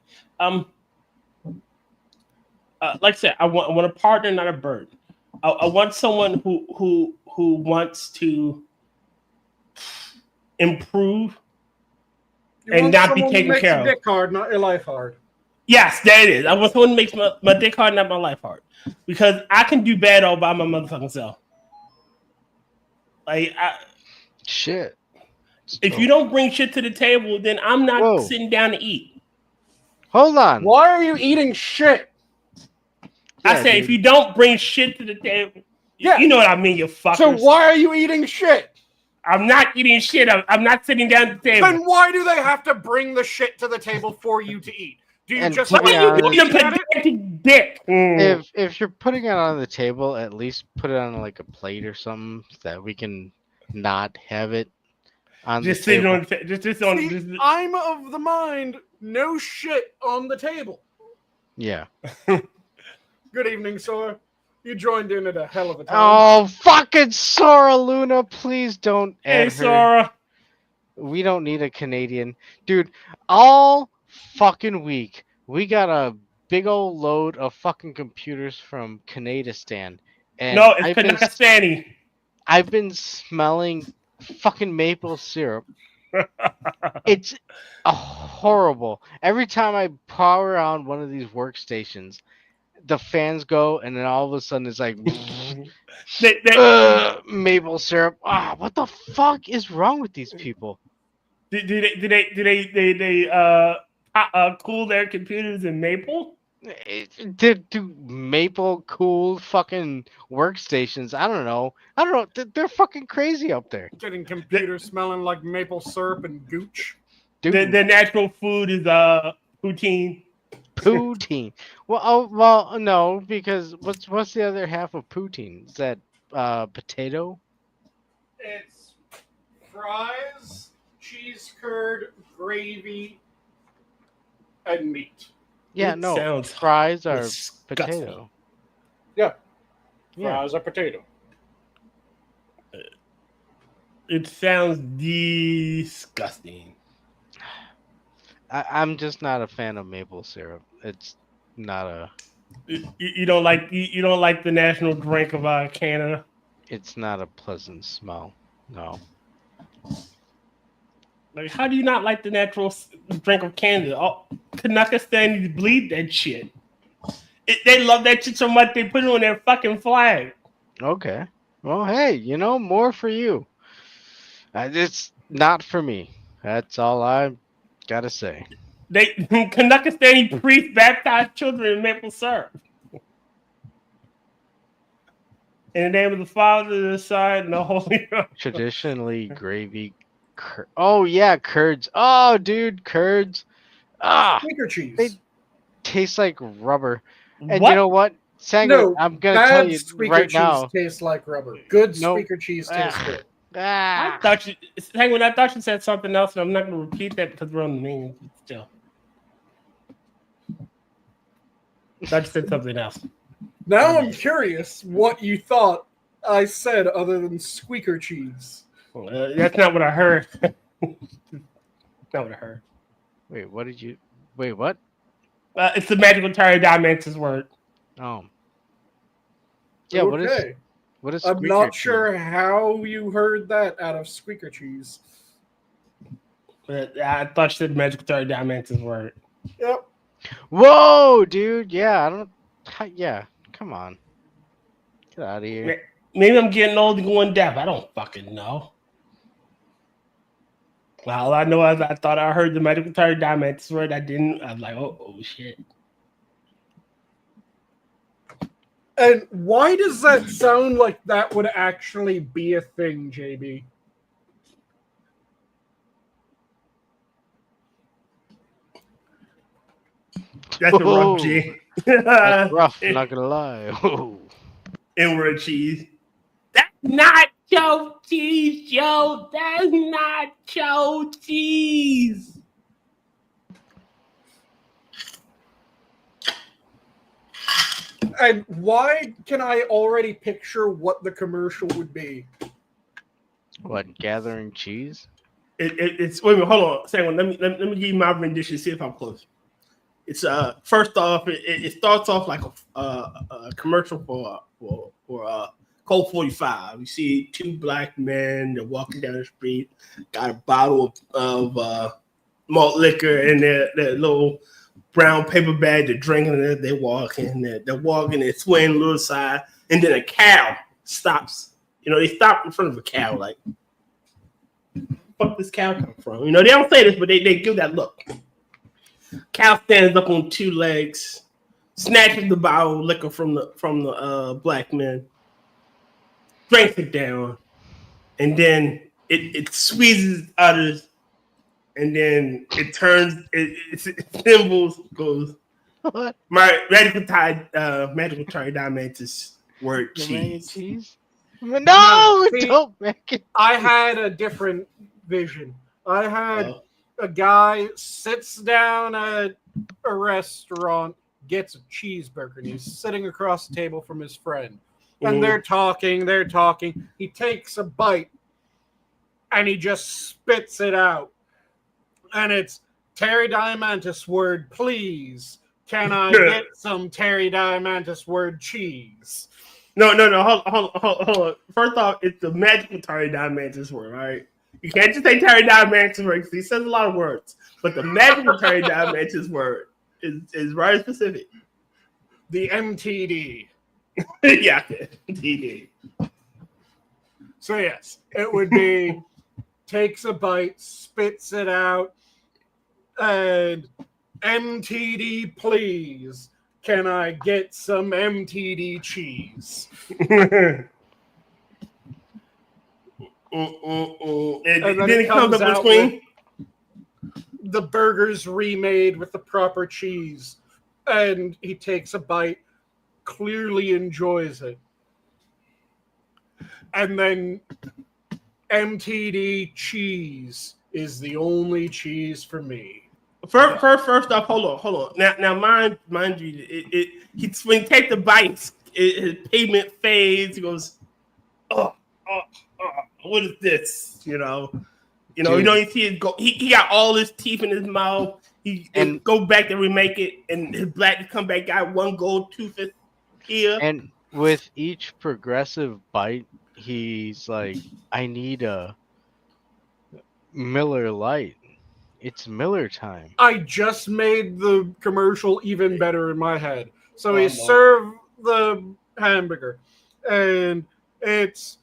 Like I said, I want a partner, not a bird. I want someone who wants to improve and not be taken care of. Dick hard, not your life hard. Yes, that is. I want someone who makes my dick hard, not my life hard. Because I can do bad all by my motherfucking self. Shit. If you don't bring shit to the table, then I'm not sitting down to eat. Hold on. Why are you eating shit? I say, if you don't bring shit to the table, you know what I mean, you fuckers. So why are you eating shit? I'm not eating shit. I'm not sitting down at the table. Then why do they have to bring the shit to the table for you to eat? Do you just dick? If you're putting it on the table, at least put it on like a plate or something so that we can not have it on the table. I'm of the mind, no shit on the table. Yeah. Good evening, Sora. You joined in at a hell of a time. Oh, fucking Sora Luna, please don't add her. Sora. We don't need a Canadian. Dude, all fucking week, we got a big old load of fucking computers from Canadistan. And no, it's Kanakastani. I've been smelling fucking maple syrup. It's horrible. Every time I power on one of these workstations, the fans go, and then all of a sudden it's like maple syrup. What the fuck is wrong with these people? Do they cool their computers in maple? Do maple cool fucking workstations. I don't know. They're fucking crazy up there. Getting computers smelling like maple syrup and gooch. Dude, The natural food is poutine. poutine. Well, no, because what's the other half of poutine? Is that potato? It's fries, cheese curd, gravy, and meat. Yeah, It no. sounds Fries are disgusting. potato. Yeah, Yeah. fries are potato. It sounds disgusting. I'm just not a fan of maple syrup. It's not a. You don't like the national drink of Canada. It's not a pleasant smell. No. Like, how do you not like the natural drink of Canada? Oh, Kanakistani bleed that shit. They love that shit so much they put it on their fucking flag. Okay. Well, hey, more for you. It's not for me. That's all I gotta say. They Kanakistani priests baptize children in maple syrup. In the name of the Father, the Son, and the Holy Ghost. Traditionally, gravy. Oh yeah, curds. Oh, dude, curds. Squeaker cheese. They taste like rubber. And What? you know what, Sanguine? No, I'm gonna tell bad you squeaker right cheese now. tastes like rubber. Good Nope. squeaker cheese tastes good. I thought you said something else, and I'm not going to repeat that because we're on the main still. I thought you said something else. Now I'm curious what you thought I said other than squeaker cheese. That's not what I heard. Not what I heard. Wait, what did you? Wait, what? It's the magical pterodactyl's word. Oh. Yeah. Okay. What is? I'm squeaker not cheese? sure how you heard that out of squeaker cheese. I thought you said magical pterodactyl's word. Yep. Whoa, dude. Yeah, I don't. Yeah, come on. Get out of here. Maybe I'm getting old and going deaf. I don't fucking know. Well, all I know is I thought I heard the magical pterodactyl's word. I didn't. I was like, oh shit. And why does that sound like that would actually be a thing, JB? That's a rough G. That's rough, not gonna lie. Oh. Inward cheese. That's not Joe cheese, Joe. That's not Joe cheese. And why can I already picture what the commercial would be? What, gathering cheese? It's wait a minute, hold on. Second, let me give you my rendition. See if I'm close. It's first off, it starts off like a commercial for Colt 45. You see two black men. They're walking down the street, got a bottle of malt liquor in their little brown paper bag. They're drinking it. They're walking. They're swaying a little side, and then a cow stops. They stop in front of a cow like, fuck this cow come from? They don't say this, but they give that look. Cow stands up on two legs, snatches the bottle of liquor from the black man, drinks it down, and then it squeezes others, and then it turns. It symbols goes. What? My magical pterodactyl's word cheese. Cheese? No, See, don't make it. I had a different vision. I had a guy sits down at a restaurant, gets a cheeseburger, and he's sitting across the table from his friend. And they're talking. He takes a bite, and he just spits it out. And it's Terry Diamantis word, please. Can I get some Terry Diamantis word cheese? No. Hold on. First off, it's the magical pterodactyl's word, all right? You can't just say pterodactyl's word because he says a lot of words. But the magical pterodactyl's word is very specific. The MTD. Yeah, MTD. So yes, it would be takes a bite, spits it out, and MTD, please. can I get some MTD cheese? And then it comes up with screen. The burger's remade with the proper cheese. And he takes a bite, clearly enjoys it. And then MTD cheese is the only cheese for me. First off, hold on. Now, mind you, when he takes the bites, his pigment fades. He goes, what is this? You see it go. He got all his teeth in his mouth. He go back and remake it, and his black comeback got one gold tooth here. And with each progressive bite, he's like, I need a Miller Lite. It's Miller time. I just made the commercial even better in my head. So he served the hamburger, and it's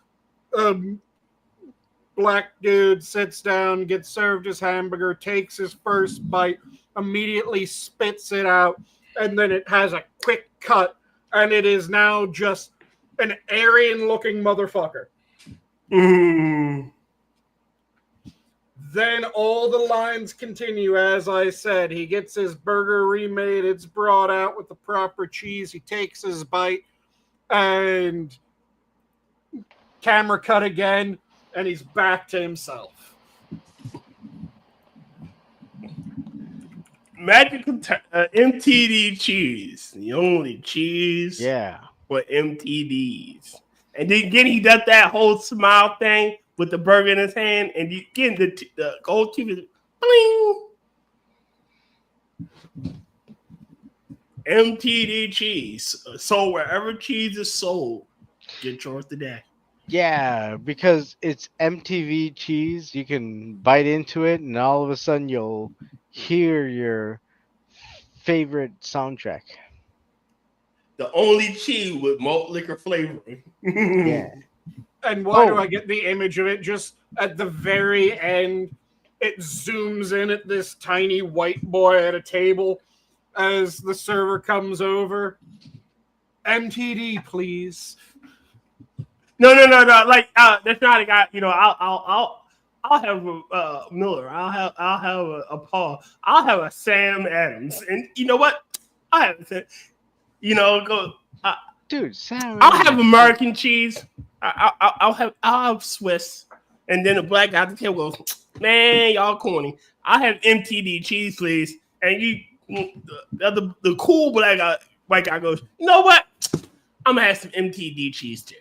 black dude sits down, gets served his hamburger, takes his first bite, immediately spits it out, and then it has a quick cut, and it is now just an Aryan-looking motherfucker. Then all the lines continue. As I said, he gets his burger remade. It's brought out with the proper cheese. He takes his bite, and camera cut again, and he's back to himself. Magical MTD cheese, the only cheese. Yeah. For MTDs, and then again he does that whole smile thing with the burger in his hand, and you get the gold teeth is bling. MTD cheese, sold wherever cheese is sold. Get yours today. Yeah, because it's MTV cheese. You can bite into it, and all of a sudden you'll hear your favorite soundtrack. The only cheese with malt liquor flavoring. Yeah. And why do I get the image of it? Just at the very end, it zooms in at this tiny white boy at a table as the server comes over. MTD, please. No. Like that's not a guy. I'll have a Miller. I'll have a Paul. I'll have a Sam Adams. And you know what? I have a. Dude, Sam. I'll have American cheese. I'll have Swiss, and then the black guy at the table goes, "Man, y'all corny. I have MTD cheese, please." And the cool white guy goes, "You know what? I'm gonna have some MTD cheese too."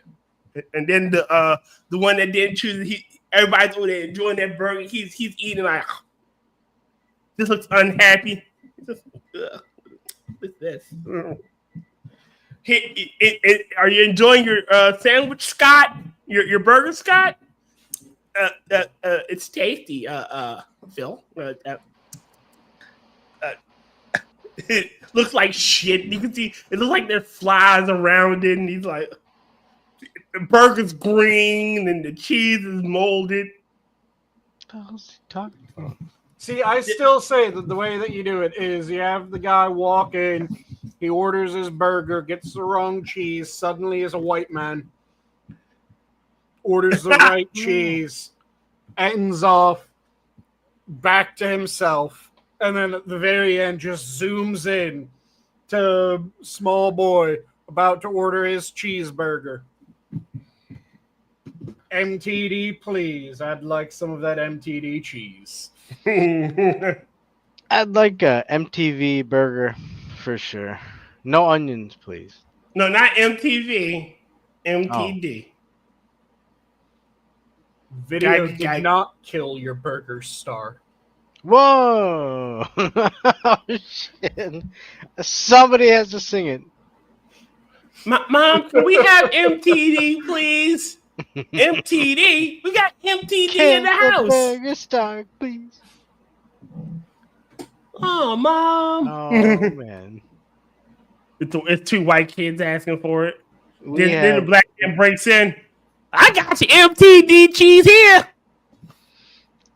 And then the one that didn't choose, everybody's over there enjoying that burger. He's eating like, this looks unhappy. What's this? Are you enjoying your sandwich, Scott? Your burger, Scott? It's tasty, Phil. It looks like shit. You can see it looks like there's flies around it, and he's like, the burger's green and the cheese is molded. What the hell's he talking about? See, I still say that the way that you do it is you have the guy walk in, he orders his burger, gets the wrong cheese, suddenly is a white man, orders the right cheese, ends off, back to himself, and then at the very end just zooms in to small boy about to order his cheeseburger. MTD, please. I'd like some of that MTD cheese. I'd like a MTV burger for sure. No onions, please. No, not MTV. MTD. Video did not kill your burger star. Whoa! Oh, shit. Somebody has to sing it. Mom, can we have MTD, please? MTD? We got MTD in the house. Burger star, please. Oh, Mom. Oh, man. It's two white kids asking for it. Then the black man breaks in. I got your MTD cheese here.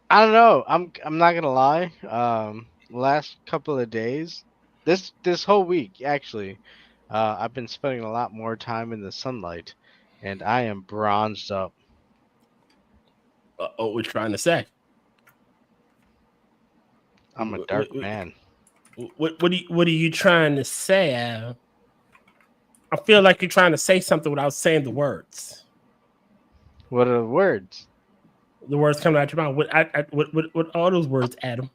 I don't know. I'm not gonna lie. Last couple of days, This whole week, actually, I've been spending a lot more time in the sunlight, and I am bronzed up. What we're trying to say? I'm a dark man. What are you trying to say, Adam? I feel like you're trying to say something without saying the words. What are the words? The words coming out your mouth. What are those words, Adam?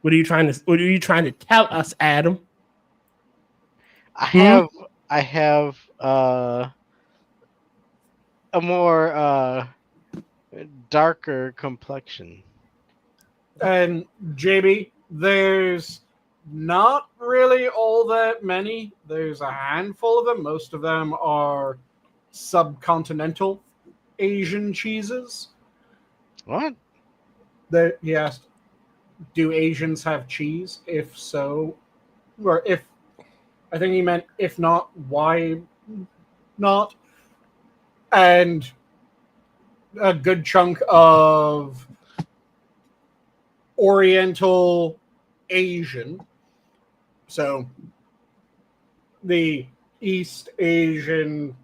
What are you trying to tell us, Adam? I have a more darker complexion. And JB, there's not really all that many. There's a handful of them. Most of them are subcontinental Asian cheeses. What? He asked, do Asians have cheese? If so, or if, I think he meant if not, why not? And a good chunk of Oriental Asian. So the East Asian,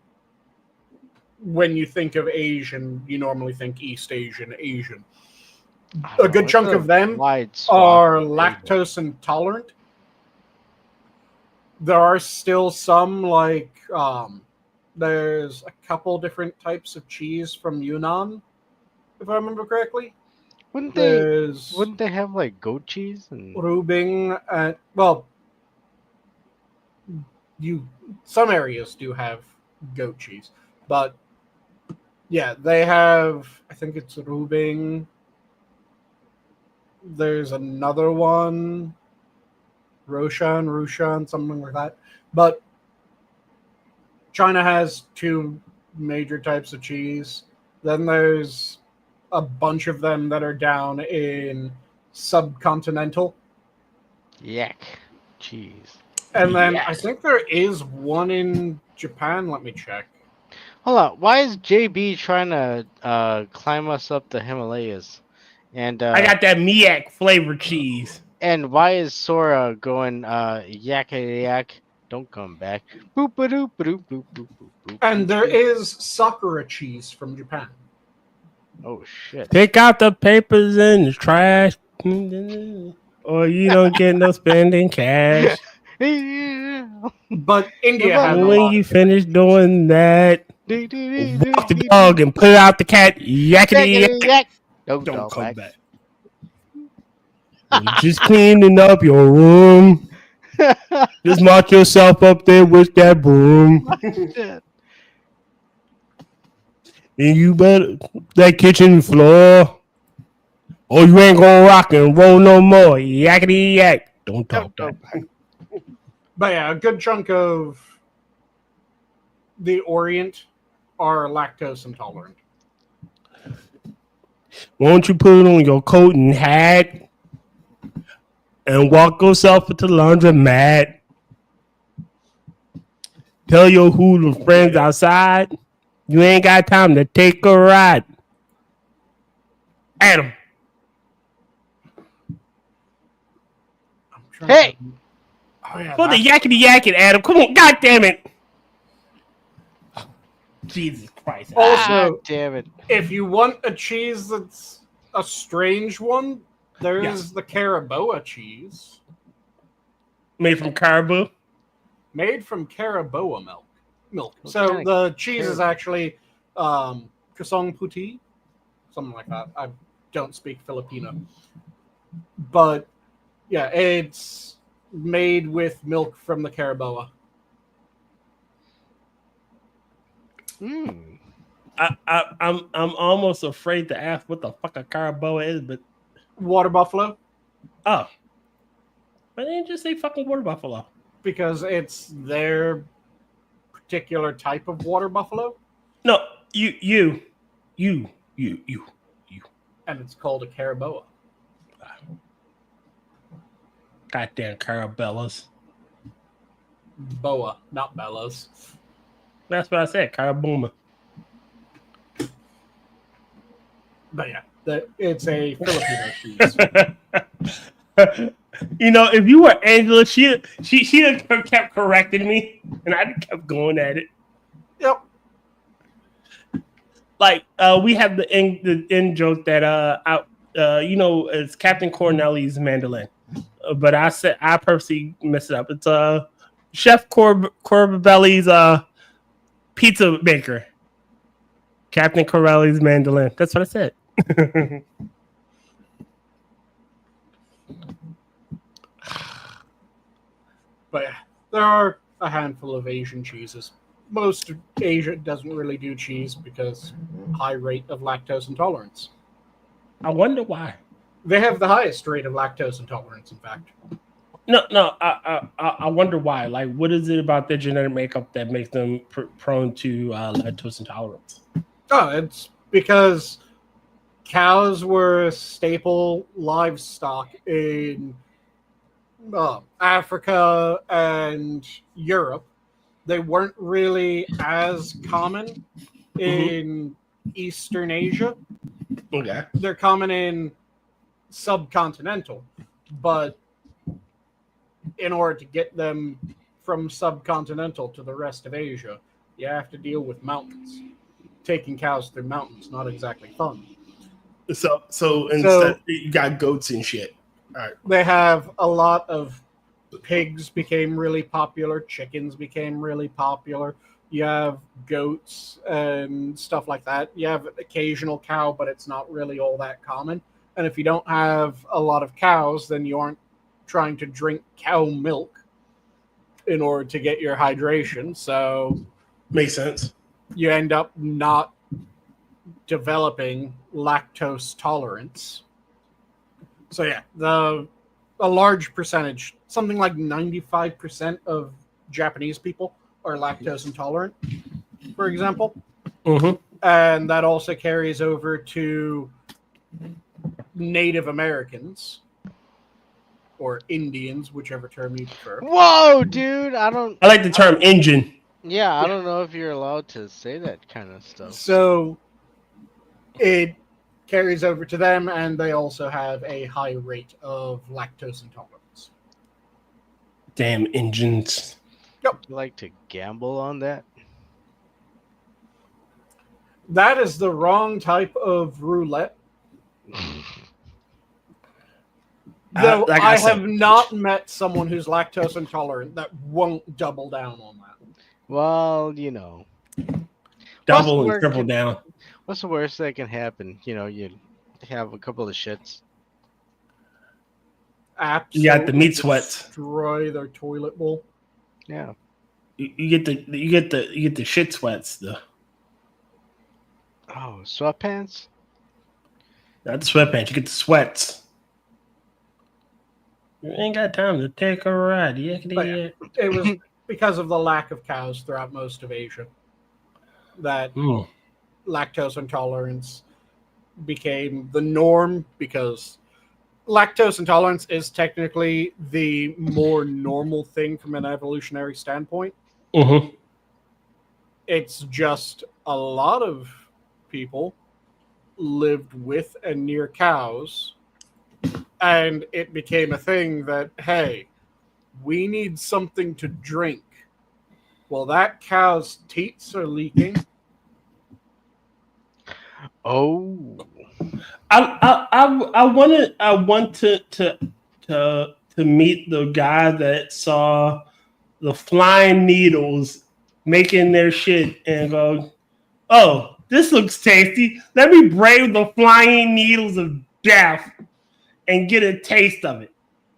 when you think of Asian, you normally think East Asian. A good chunk of them are lactose intolerant. There are still some, like, there's a couple different types of cheese from Yunnan, if I remember correctly. Wouldn't they have like goat cheese and Rubing? Some areas do have goat cheese, but yeah, they have. I think it's Rubing. There's another one, Rushan, something like that. But China has two major types of cheese. Then there's a bunch of them that are down in subcontinental. Yak cheese. And then I think there is one in Japan. Let me check. Hold on. Why is JB trying to climb us up the Himalayas? And I got that Miak flavored cheese. And why is Sora going yak? Don't come back. Boop ba doop ba doop boop boop boop boop. And there is Sakura cheese from Japan. Oh shit! Pick out the papers in the trash, or you don't get no spending cash. But India has when you finish doing that, walk the dog and put out the cat. Yakety yak. Don't come back. Just cleaning up your room. Just mark yourself up there with that broom. And you better that kitchen floor, or you ain't gonna rock and roll no more. Yakety yak. Don't talk back. But yeah, a good chunk of the Orient are lactose intolerant. Won't you put on your coat and hat and walk yourself to the laundromat? Tell your hoodoo friends outside you ain't got time to take a ride. Adam. Hey! Put the yakety yakety, Adam. Come on, God damn it. Jesus Christ. Also, damn it. If you want a cheese that's a strange one, there is the Caraboa cheese. Made from caribou? Made from Caraboa milk. So the cheese is actually Kasong Puti, something like that. I don't speak Filipino. But yeah, it's made with milk from the Caraboa. I'm almost afraid to ask what the fuck a caraboa is, but water buffalo. Oh, why didn't you just say fucking water buffalo? Because it's their particular type of water buffalo. No, you. And it's called a caraboa. Goddamn carabellas. Boa, not bellas. That's what I said, caraboma. But yeah, it's a Filipino cheese. You know, if you were Angela, she kept correcting me, and I kept going at it. Yep. Like we have the end joke that you know, it's Captain Corneli's mandolin, but I purposely messed it up. It's Chef Corbelli's pizza maker. Captain Corelli's mandolin. That's what I said. But yeah, there are a handful of Asian cheeses. Most of Asia doesn't really do cheese because high rate of lactose intolerance. I wonder why. They have the highest rate of lactose intolerance, in fact. No. I wonder why. Like, what is it about their genetic makeup that makes them prone to lactose intolerance? Oh, it's because cows were a staple livestock in Africa and Europe. They weren't really as common in Eastern Asia. Okay. They're common in subcontinental, but in order to get them from subcontinental to the rest of Asia, you have to deal with mountains. Taking cows through mountains, not exactly fun. So instead you got goats and shit. All right. They have a lot of pigs became really popular, chickens became really popular. You have goats and stuff like that. You have occasional cow, but it's not really all that common. And if you don't have a lot of cows, then you aren't trying to drink cow milk in order to get your hydration. So makes sense. You end up not developing lactose tolerance. So yeah, a large percentage, something like 95% of Japanese people are lactose intolerant, for example. Mm-hmm. And that also carries over to Native Americans or Indians, whichever term you prefer. Whoa, dude! I like the term Indian. Yeah, I don't know if you're allowed to say that kind of stuff. So it carries over to them, and they also have a high rate of lactose intolerance. Damn Indians. Yep. You like to gamble on that? That is the wrong type of roulette. Though I have not met someone who's lactose intolerant that won't double down on that. Well, you know. Double and triple down. What's the worst that can happen? You know, you have a couple of shits. Absolutely. You got the meat sweats. Destroy their toilet bowl. Yeah. You get the shit sweats though. Oh, sweatpants? Not the sweatpants. You get the sweats. You ain't got time to take a ride. It was because of the lack of cows throughout most of Asia that lactose intolerance became the norm, because lactose intolerance is technically the more normal thing from an evolutionary standpoint. Mm-hmm. It's just a lot of people lived with and near cows, and it became a thing that, hey, we need something to drink. Well, that cow's teats are leaking. Oh, I want to meet the guy that saw the flying needles making their shit and go, oh, this looks tasty. Let me brave the flying needles of death and get a taste of it.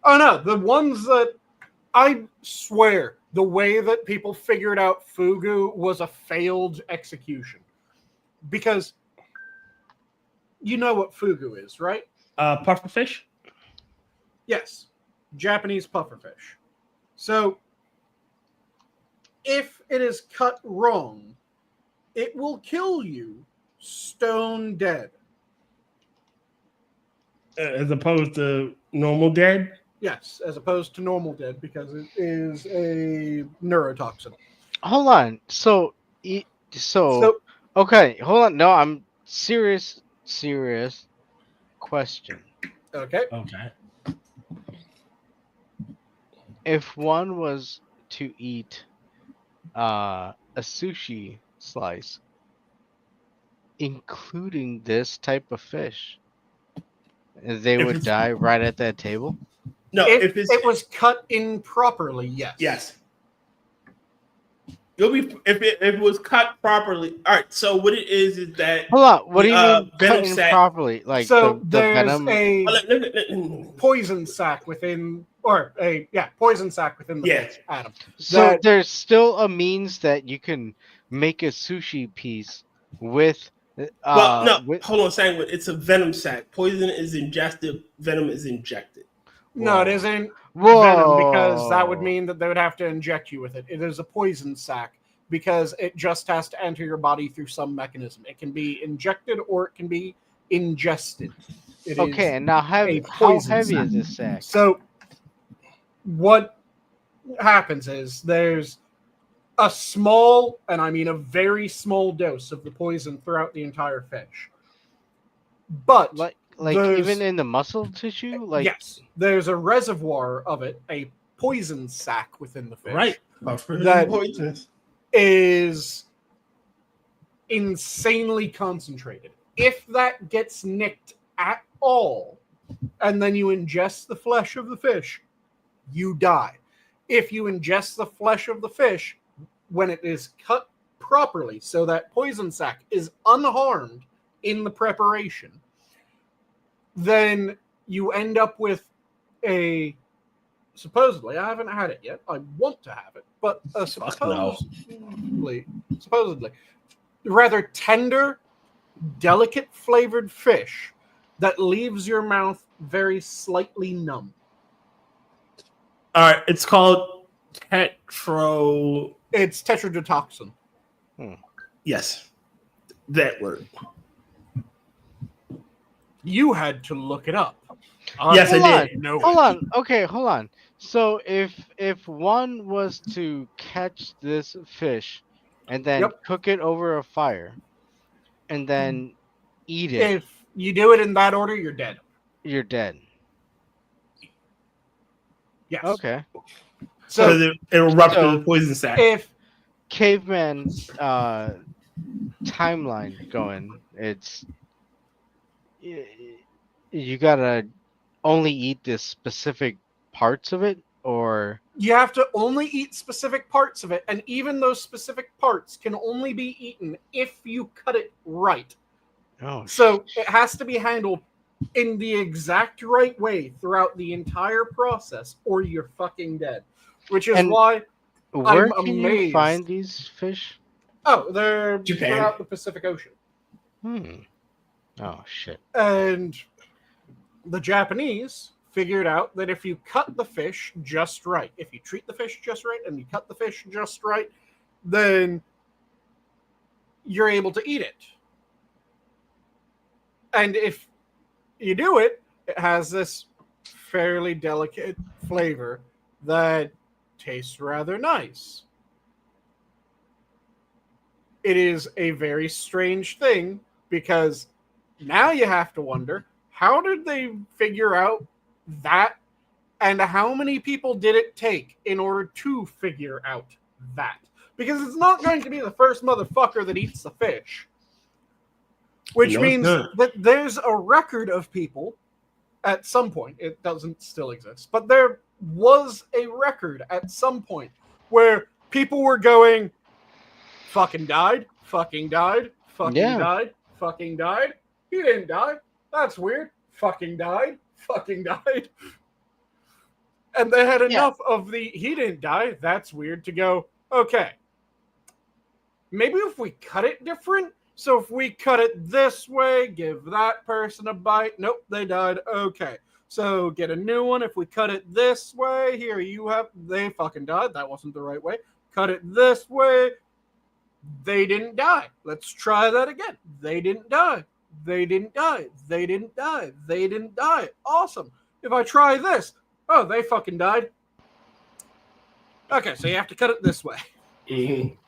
Oh no, the ones that I swear the way that people figured out fugu was a failed execution. Because you know what fugu is, right? Pufferfish? Yes. Japanese pufferfish. So if it is cut wrong, it will kill you stone dead. As opposed to normal dead? Yes, as opposed to normal dead, because it is a neurotoxin. Hold on. So okay, hold on. No, I'm serious question. Okay. if one was to eat a sushi slice, including this type of fish, they If would it's die right at that table? no, If if it's it was cut improperly, yes. yes. It'll be if it was cut properly. All right. So what it is that Hold on, what do you mean venom cut sac. improperly? Like So the there's venom? a poison sac within, or poison sac within the Yeah. fish, Adam. So that- there's still a means that you can make a sushi piece with Well, no, with hold on, Sanguine. It's a venom sac. Poison is ingested. Venom is injected. No, it Whoa. isn't Whoa. venom, because that would mean that they would have to inject you with it. It is a poison sac because it just has to enter your body through some mechanism. It can be injected or it can be ingested. It Okay, is and now how poison heavy sac. is this sack? So what happens is there's a small, and I mean a very small dose of the poison throughout the entire fish. But Like there's- even in the muscle tissue? Like yes, there's a reservoir of it, a poison sac within the fish. Right. That- Poisonous. Is insanely concentrated. If that gets nicked at all, and then you ingest the flesh of the fish, you die. If you ingest the flesh of the fish when it is cut properly, so that poison sac is unharmed in the preparation, then you end up with a supposedly, I haven't had it yet. I want to have it, but Fuck no. supposedly, rather tender, delicate flavored fish that leaves your mouth very slightly numb. All right. It's called tetro. It's tetrodotoxin. Yes, that word. You had to look it up. Yes, I Hold did. No. hold on. Okay, hold on. So if one was to catch this fish and then Yep. cook it over a fire and then eat it, If you do it in that order, you're dead. you're dead. Yes. Okay. So It'll rupture so- the poison sac. if Caveman timeline going. It's you gotta only eat the specific parts of it, or you have to only eat specific parts of it, and even those specific parts can only be eaten if you cut it right. So it has to be handled in the exact right way throughout the entire process, or you're fucking dead. Which is And- why where I'm can you amazed. find these fish? they're Japan. throughout the Pacific Ocean. Oh shit. And the Japanese figured out that if you cut the fish just right, if you treat the fish just right and you cut the fish just right, then you're able to eat it. And if you do it, it has this fairly delicate flavor that tastes rather nice. It is a very strange thing because now you have to wonder, how did they figure out that, and how many people did it take in order to figure out that? Because it's not going to be the first motherfucker that eats the fish. Which No, it's means not. that there's a record of people at some point. It doesn't still exist, but there was a record at some point where people were going, fucking died, fucking died, fucking Yeah. died, fucking died. He didn't die. That's weird. Fucking died, fucking died. And they had enough of the he didn't die, that's weird, to go, okay, maybe if we cut it different. So if we cut it this way, give that person a bite. Nope, they died. Okay. So get a new one. If we cut it this way, here you have, they fucking died. That wasn't the right way. Cut it this way. They didn't die. Let's try that again. They didn't die. They didn't die. They didn't die. They didn't die. Awesome. If I try this, oh, they fucking died. Okay, so you have to cut it this way. Mhm.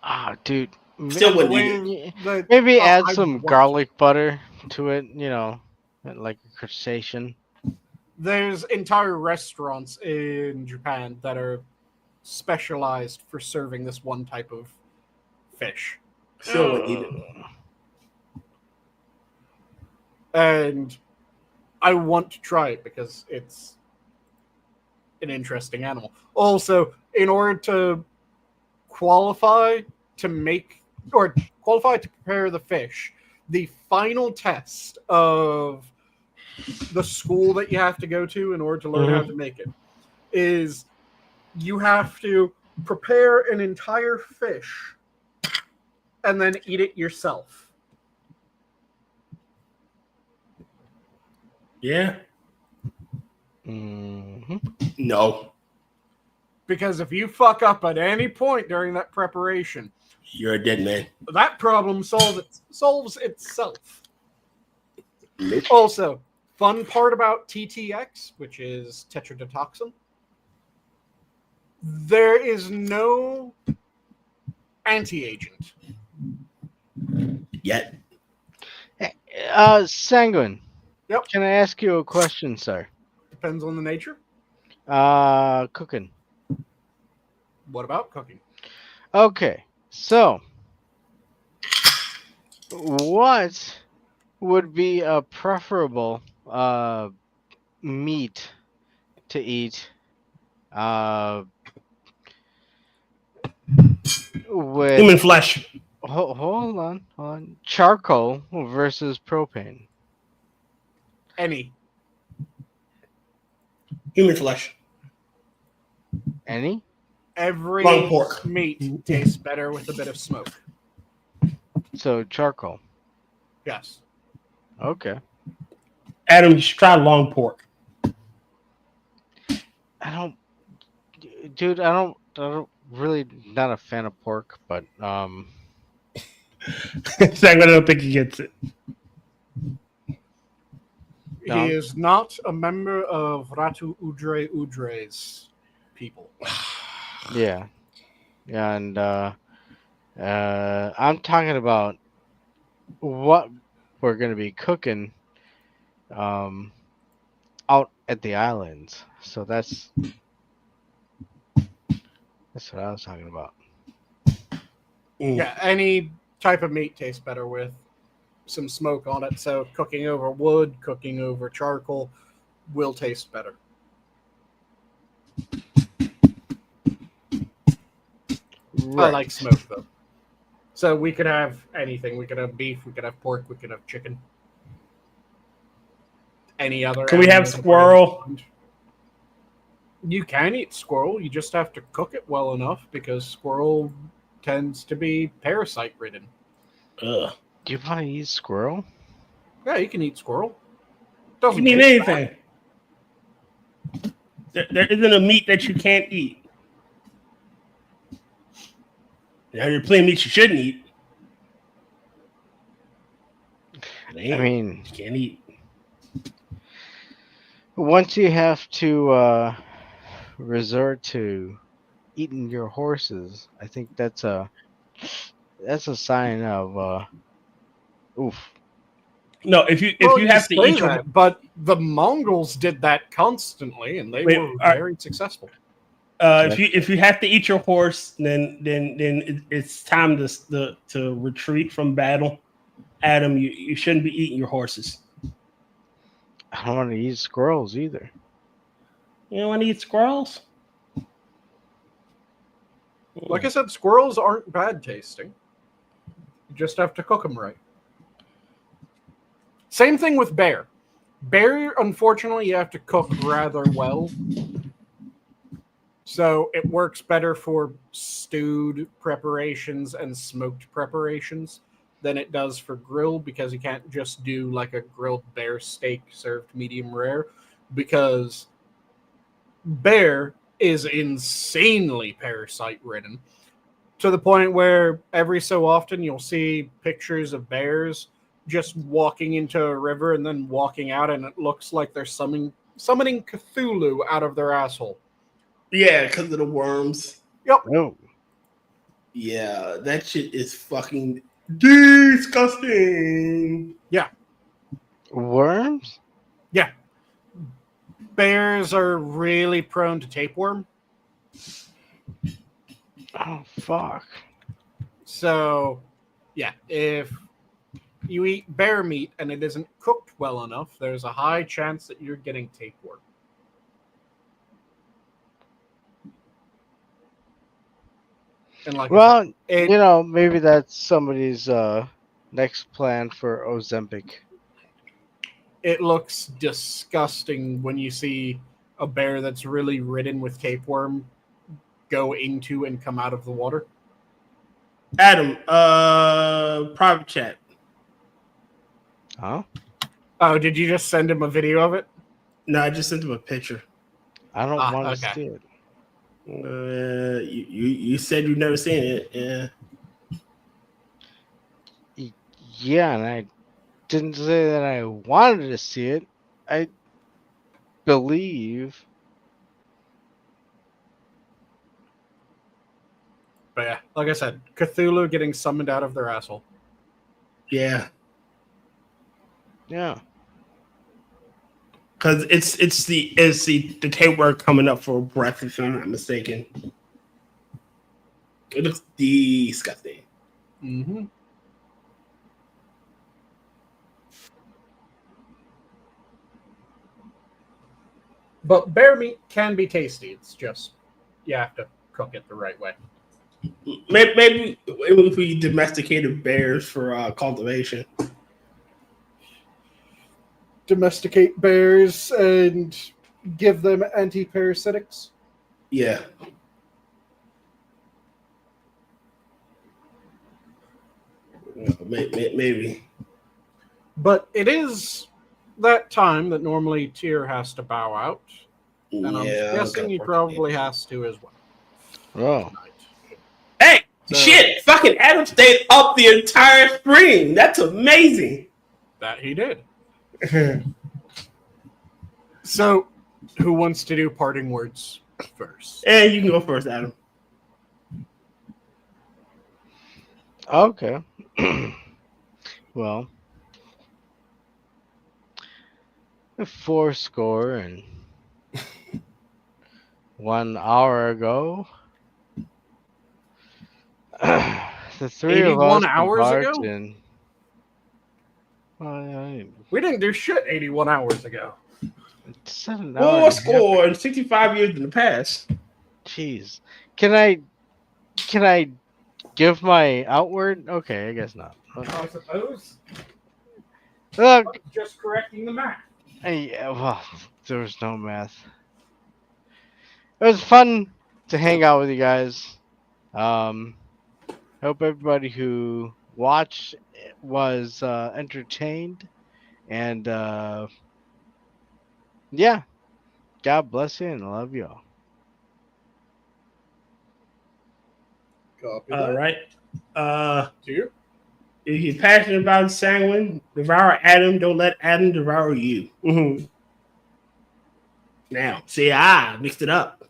Ah, dude. Still wouldn't maybe, eat it. The- maybe add I some want garlic butter to it. You know, like a crustacean. There's entire restaurants in Japan that are specialized for serving this one type of fish. Still wouldn't eat it. And I want to try it because it's an interesting animal. Also, in order to qualify to prepare the fish, the final test of the school that you have to go to in order to learn how to make it is you have to prepare an entire fish and then eat it yourself. Yeah. Mm-hmm. No. Because if you fuck up at any point during that preparation, You're a dead man. that problem solves itself. Also, fun part about TTX, which is tetrodotoxin, there is no anti-agent. Yet. Sanguine. Yep. Can I ask you a question, sir? Depends on the nature. Cooking. What about cooking? Okay, so what would be a preferable meat to eat with Human flesh. hold on, charcoal versus propane? Any. Human flesh. Any? Every Long pork. meat tastes better with a bit of smoke. So charcoal. Yes. Okay. Adam, you should try long pork. I don't really not a fan of pork, but Sanguine, I don't think he gets it. No. He is not a member of Ratu Udre's people. yeah, and I'm talking about what we're gonna be cooking out at the islands. So that's what I was talking about. Yeah, any type of meat tastes better with some smoke on it. So cooking over wood, cooking over charcoal will taste better. Right. I like smoke though. So we could have anything. We could have beef, we could have pork, we could have chicken. Any other. Can we have squirrel? You can eat squirrel. You just have to cook it well enough because squirrel tends to be parasite ridden. Ugh. Do you want to eat squirrel? Yeah, you can eat squirrel. You can eat anything. There isn't a meat that you can't eat. Now you're playing meat you shouldn't eat. I mean, you can't eat. Once you have to resort to eating your horses, I think that's a sign of oof. No, if you have to eat that, but the Mongols did that constantly, and they were very successful. If you have to eat your horse, then it's time to retreat from battle. Adam, you shouldn't be eating your horses. I don't want to eat squirrels either. You don't want to eat squirrels? Like I said, squirrels aren't bad tasting. You just have to cook them right. Same thing with bear. Bear, unfortunately, you have to cook rather well. So it works better for stewed preparations and smoked preparations than it does for grill, because you can't just do like a grilled bear steak served medium rare, because bear is insanely parasite ridden to the point where every so often you'll see pictures of bears just walking into a river and then walking out, and it looks like they're summoning Cthulhu out of their asshole. Yeah, because of the worms. Yep. Oh. Yeah, that shit is fucking disgusting. Yeah. Worms? Yeah. Bears are really prone to tapeworm. Oh, fuck. So, yeah, if you eat bear meat and it isn't cooked well enough, there's a high chance that you're getting tapeworm. And like Well, I said, maybe that's somebody's next plan for Ozempic. it looks disgusting when you see a bear that's really ridden with tapeworm go into and come out of the water. Adam, private chat. Huh? Oh, did you just send him a video of it? No, I just sent him a picture. I don't want to okay. see it. You said you've never seen it. Yeah. Yeah, and I didn't say that I wanted to see it. I believe. But yeah, like I said, Cthulhu getting summoned out of their asshole. Yeah. Yeah. Because it's the tapeworm coming up for breath, if I'm not mistaken. It looks disgusting. Mm-hmm. But bear meat can be tasty. It's just you have to cook it the right way. Maybe if we domesticated bears for cultivation. Domesticate bears and give them anti-parasitics. Yeah. Maybe. But it is that time that normally Tyr has to bow out. And I'm guessing he probably has to as well. Oh. Hey, shit! Fucking Adam stayed up the entire stream. That's amazing. That he did. So, who wants to do parting words first? And you can go first, Adam. Okay. Well, 4 1 hour ago, the three of us 81 hours ago? in. We didn't do shit 81 hours ago. 7 hours. 65 years in the past. Jeez. Can I give my outward? Okay, I guess not. I suppose. Look, Just correcting the math. well, there was no math. It was fun to hang out with you guys. Hope everybody who watched was entertained, and yeah, God bless you and I love you all. Copy All that. right. Tyr? If you're passionate about Sanguine, devour Adam. Don't let Adam devour you. Mm-hmm. Now, see, I mixed it up.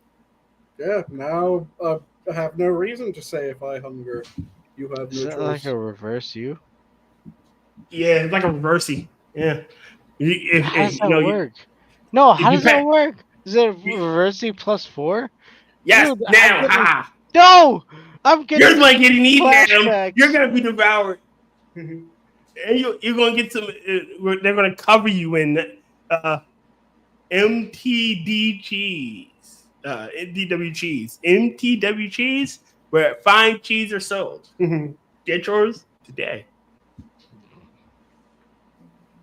Yeah, now I have no reason to say if I hunger. You have Is no that choice. like a reverse you? Yeah, it's like a reversey. Yeah. How does that work? No, how does that work? Is it reversing +4? Yes. Dude, now, no, I'm getting. You're like getting eaten, Adam. flashbacks. You're gonna be devoured, and you're gonna get some. They're gonna cover you in MTD cheese, MTW cheese, MTW cheese, where fine cheese are sold. Get yours today.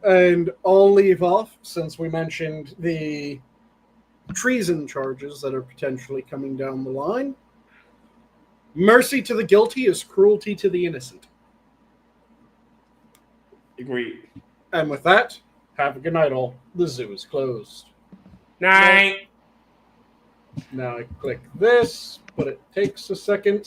And I'll leave off, since we mentioned the treason charges that are potentially coming down the line. Mercy to the guilty is cruelty to the innocent. Agreed. And with that, have a good night, all. The zoo is closed. Night. Now I click this, but it takes a second.